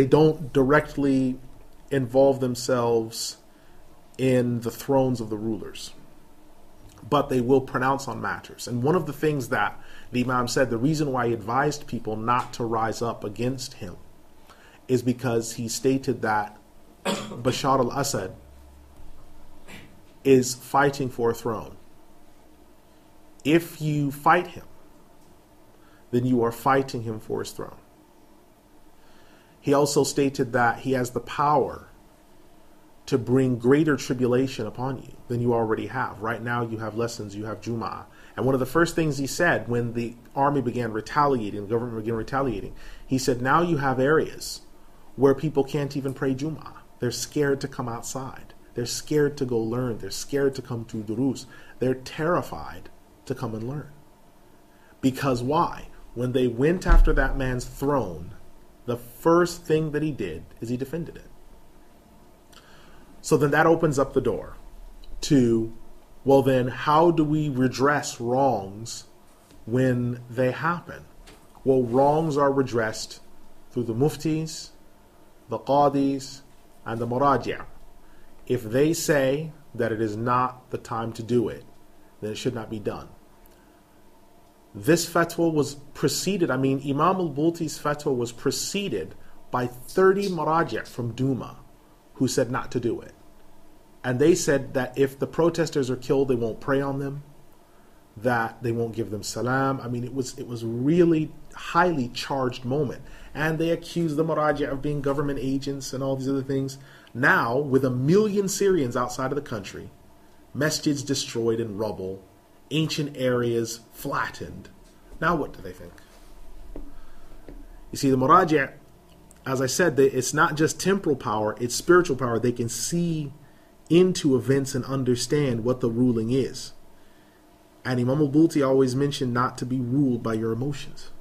don't directly involve themselves in the thrones of the rulers, but they will pronounce on matters. And one of the things that the Imam said, the reason why he advised people not to rise up against him is because he stated that Bashar al-Assad is fighting for a throne. If you fight him, then you are fighting him for his throne. He also stated that he has the power to bring greater tribulation upon you than you already have. Right now you have lessons, you have Jum'ah. And one of the first things he said when the army began retaliating, the government began retaliating, he said, now you have areas where people can't even pray Jum'ah. They're scared to come outside. They're scared to go learn. They're scared to come to durus. They're terrified to come and learn. Because why? When they went after that man's throne, the first thing that he did is he defended it. So then that opens up the door to, well then, how do we redress wrongs when they happen? Well, wrongs are redressed through the muftis, the qadis, and the muraji'. If they say that it is not the time to do it, then it should not be done. This fatwa was preceded, Imam Al-Bouti's fatwa was preceded by 30 muraji' from Duma who said not to do it. And they said that if the protesters are killed, they won't pray on them, that they won't give them salam. It was really highly charged moment. And they accused the muraji' of being government agents and all these other things. Now, with 1 million Syrians outside of the country, masjids destroyed in rubble, ancient areas flattened, now what do they think? You see, the muraji', as I said, it's not just temporal power, it's spiritual power. They can see into events and understand what the ruling is. And Imam Al-Bouti always mentioned not to be ruled by your emotions.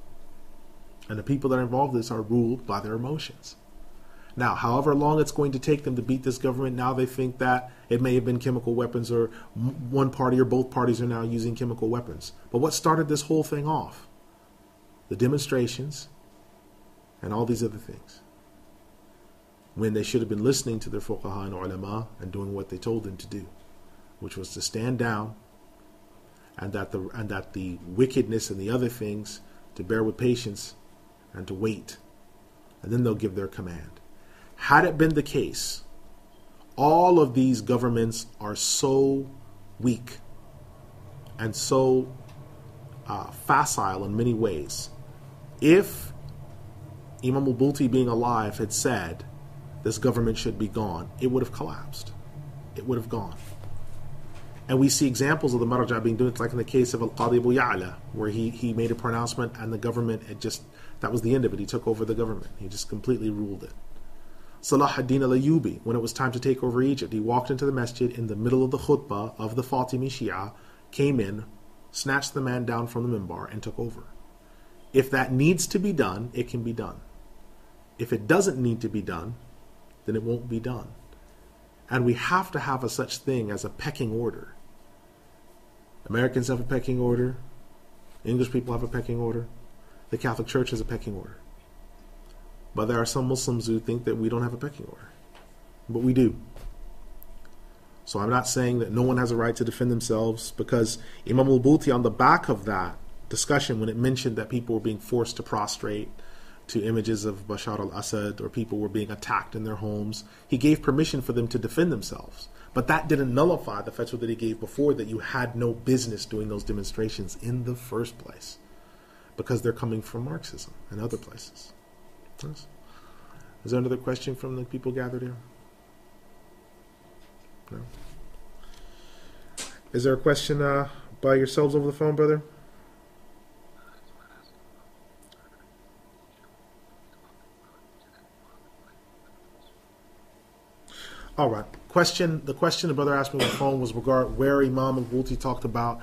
And the people that are involved in this are ruled by their emotions. Now, however long it's going to take them to beat this government, now they think that it may have been chemical weapons, or one party or both parties are now using chemical weapons. But what started this whole thing off? The demonstrations and all these other things. When they should have been listening to their fuqaha and ulama and doing what they told them to do, which was to stand down, and that the wickedness and the other things, to bear with patience and to wait, and then they'll give their command. Had it been the case, all of these governments are so weak and so facile in many ways. If Imam Al-Bouti, being alive, had said this government should be gone, it would have collapsed. It would have gone. And we see examples of the Maraja being done, like in the case of Al-Qadi Abu Ya'la, where he made a pronouncement and the government had that was the end of it. He took over the government. He just completely ruled it. Salah ad-Din al-Ayyubi, when it was time to take over Egypt, he walked into the masjid in the middle of the khutbah of the Fatimi Shia, came in, snatched the man down from the minbar, and took over. If that needs to be done, it can be done. If it doesn't need to be done, then it won't be done. And we have to have a such thing as a pecking order. Americans have a pecking order. English people have a pecking order. The Catholic Church has a pecking order. But there are some Muslims who think that we don't have a pecking order. But we do. So I'm not saying that no one has a right to defend themselves, because Imam Al-Bouti, on the back of that discussion, when it mentioned that people were being forced to prostrate to images of Bashar al-Assad, or people were being attacked in their homes, he gave permission for them to defend themselves. But that didn't nullify the fatwa that he gave before, that you had no business doing those demonstrations in the first place, because they're coming from Marxism and other places. Yes. Is there another question from the people gathered here? No. Is there a question by yourselves over the phone, brother? All right. The question the brother asked me on the phone was regarding where Imam Al-Bouti talked about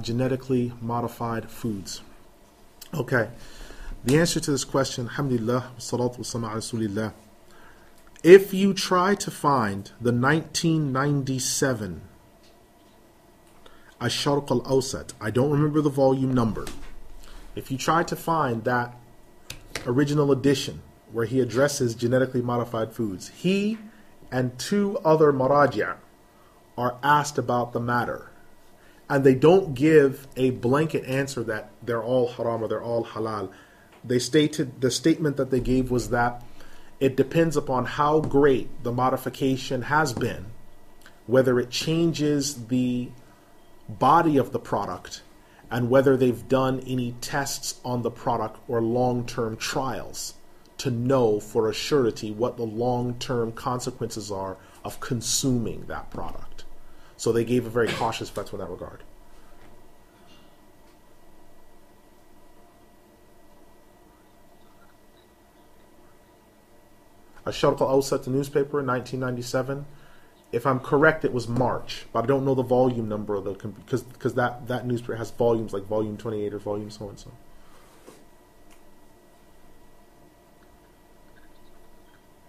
genetically modified foods. Okay. The answer to this question, alhamdulillah, wassalatu wassalamu ala rasulillah. If you try to find the 1997 Ash-Sharq al-Awsat, I don't remember the volume number. If you try to find that original edition where he addresses genetically modified foods, he and 2 other maraji' are asked about the matter. And they don't give a blanket answer that they're all haram or they're all halal. The statement that they gave was that it depends upon how great the modification has been, whether it changes the body of the product, and whether they've done any tests on the product or long-term trials to know for a surety what the long-term consequences are of consuming that product. So they gave a very cautious fatwa in that regard. Al-Sharq al-Awsat, the newspaper, 1997. If I'm correct, it was March, but I don't know the volume number of the because that newspaper has volumes like volume 28 or volume so and so.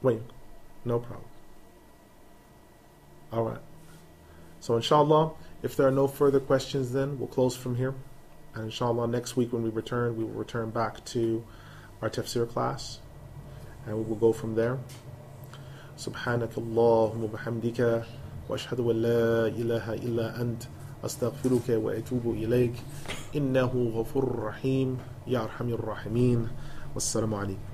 Wait, no problem. All right. So inshallah, if there are no further questions, then we'll close from here. And inshallah, next week when we will return back to our tafsir class, and we will go from there. سبحانك اللهم وبحمدك وأشهد أن لا إله إلا أنت أستغفرك وأتوب إليك إنه غفور رحيم يا أرحم الراحمين والسلام عليكم.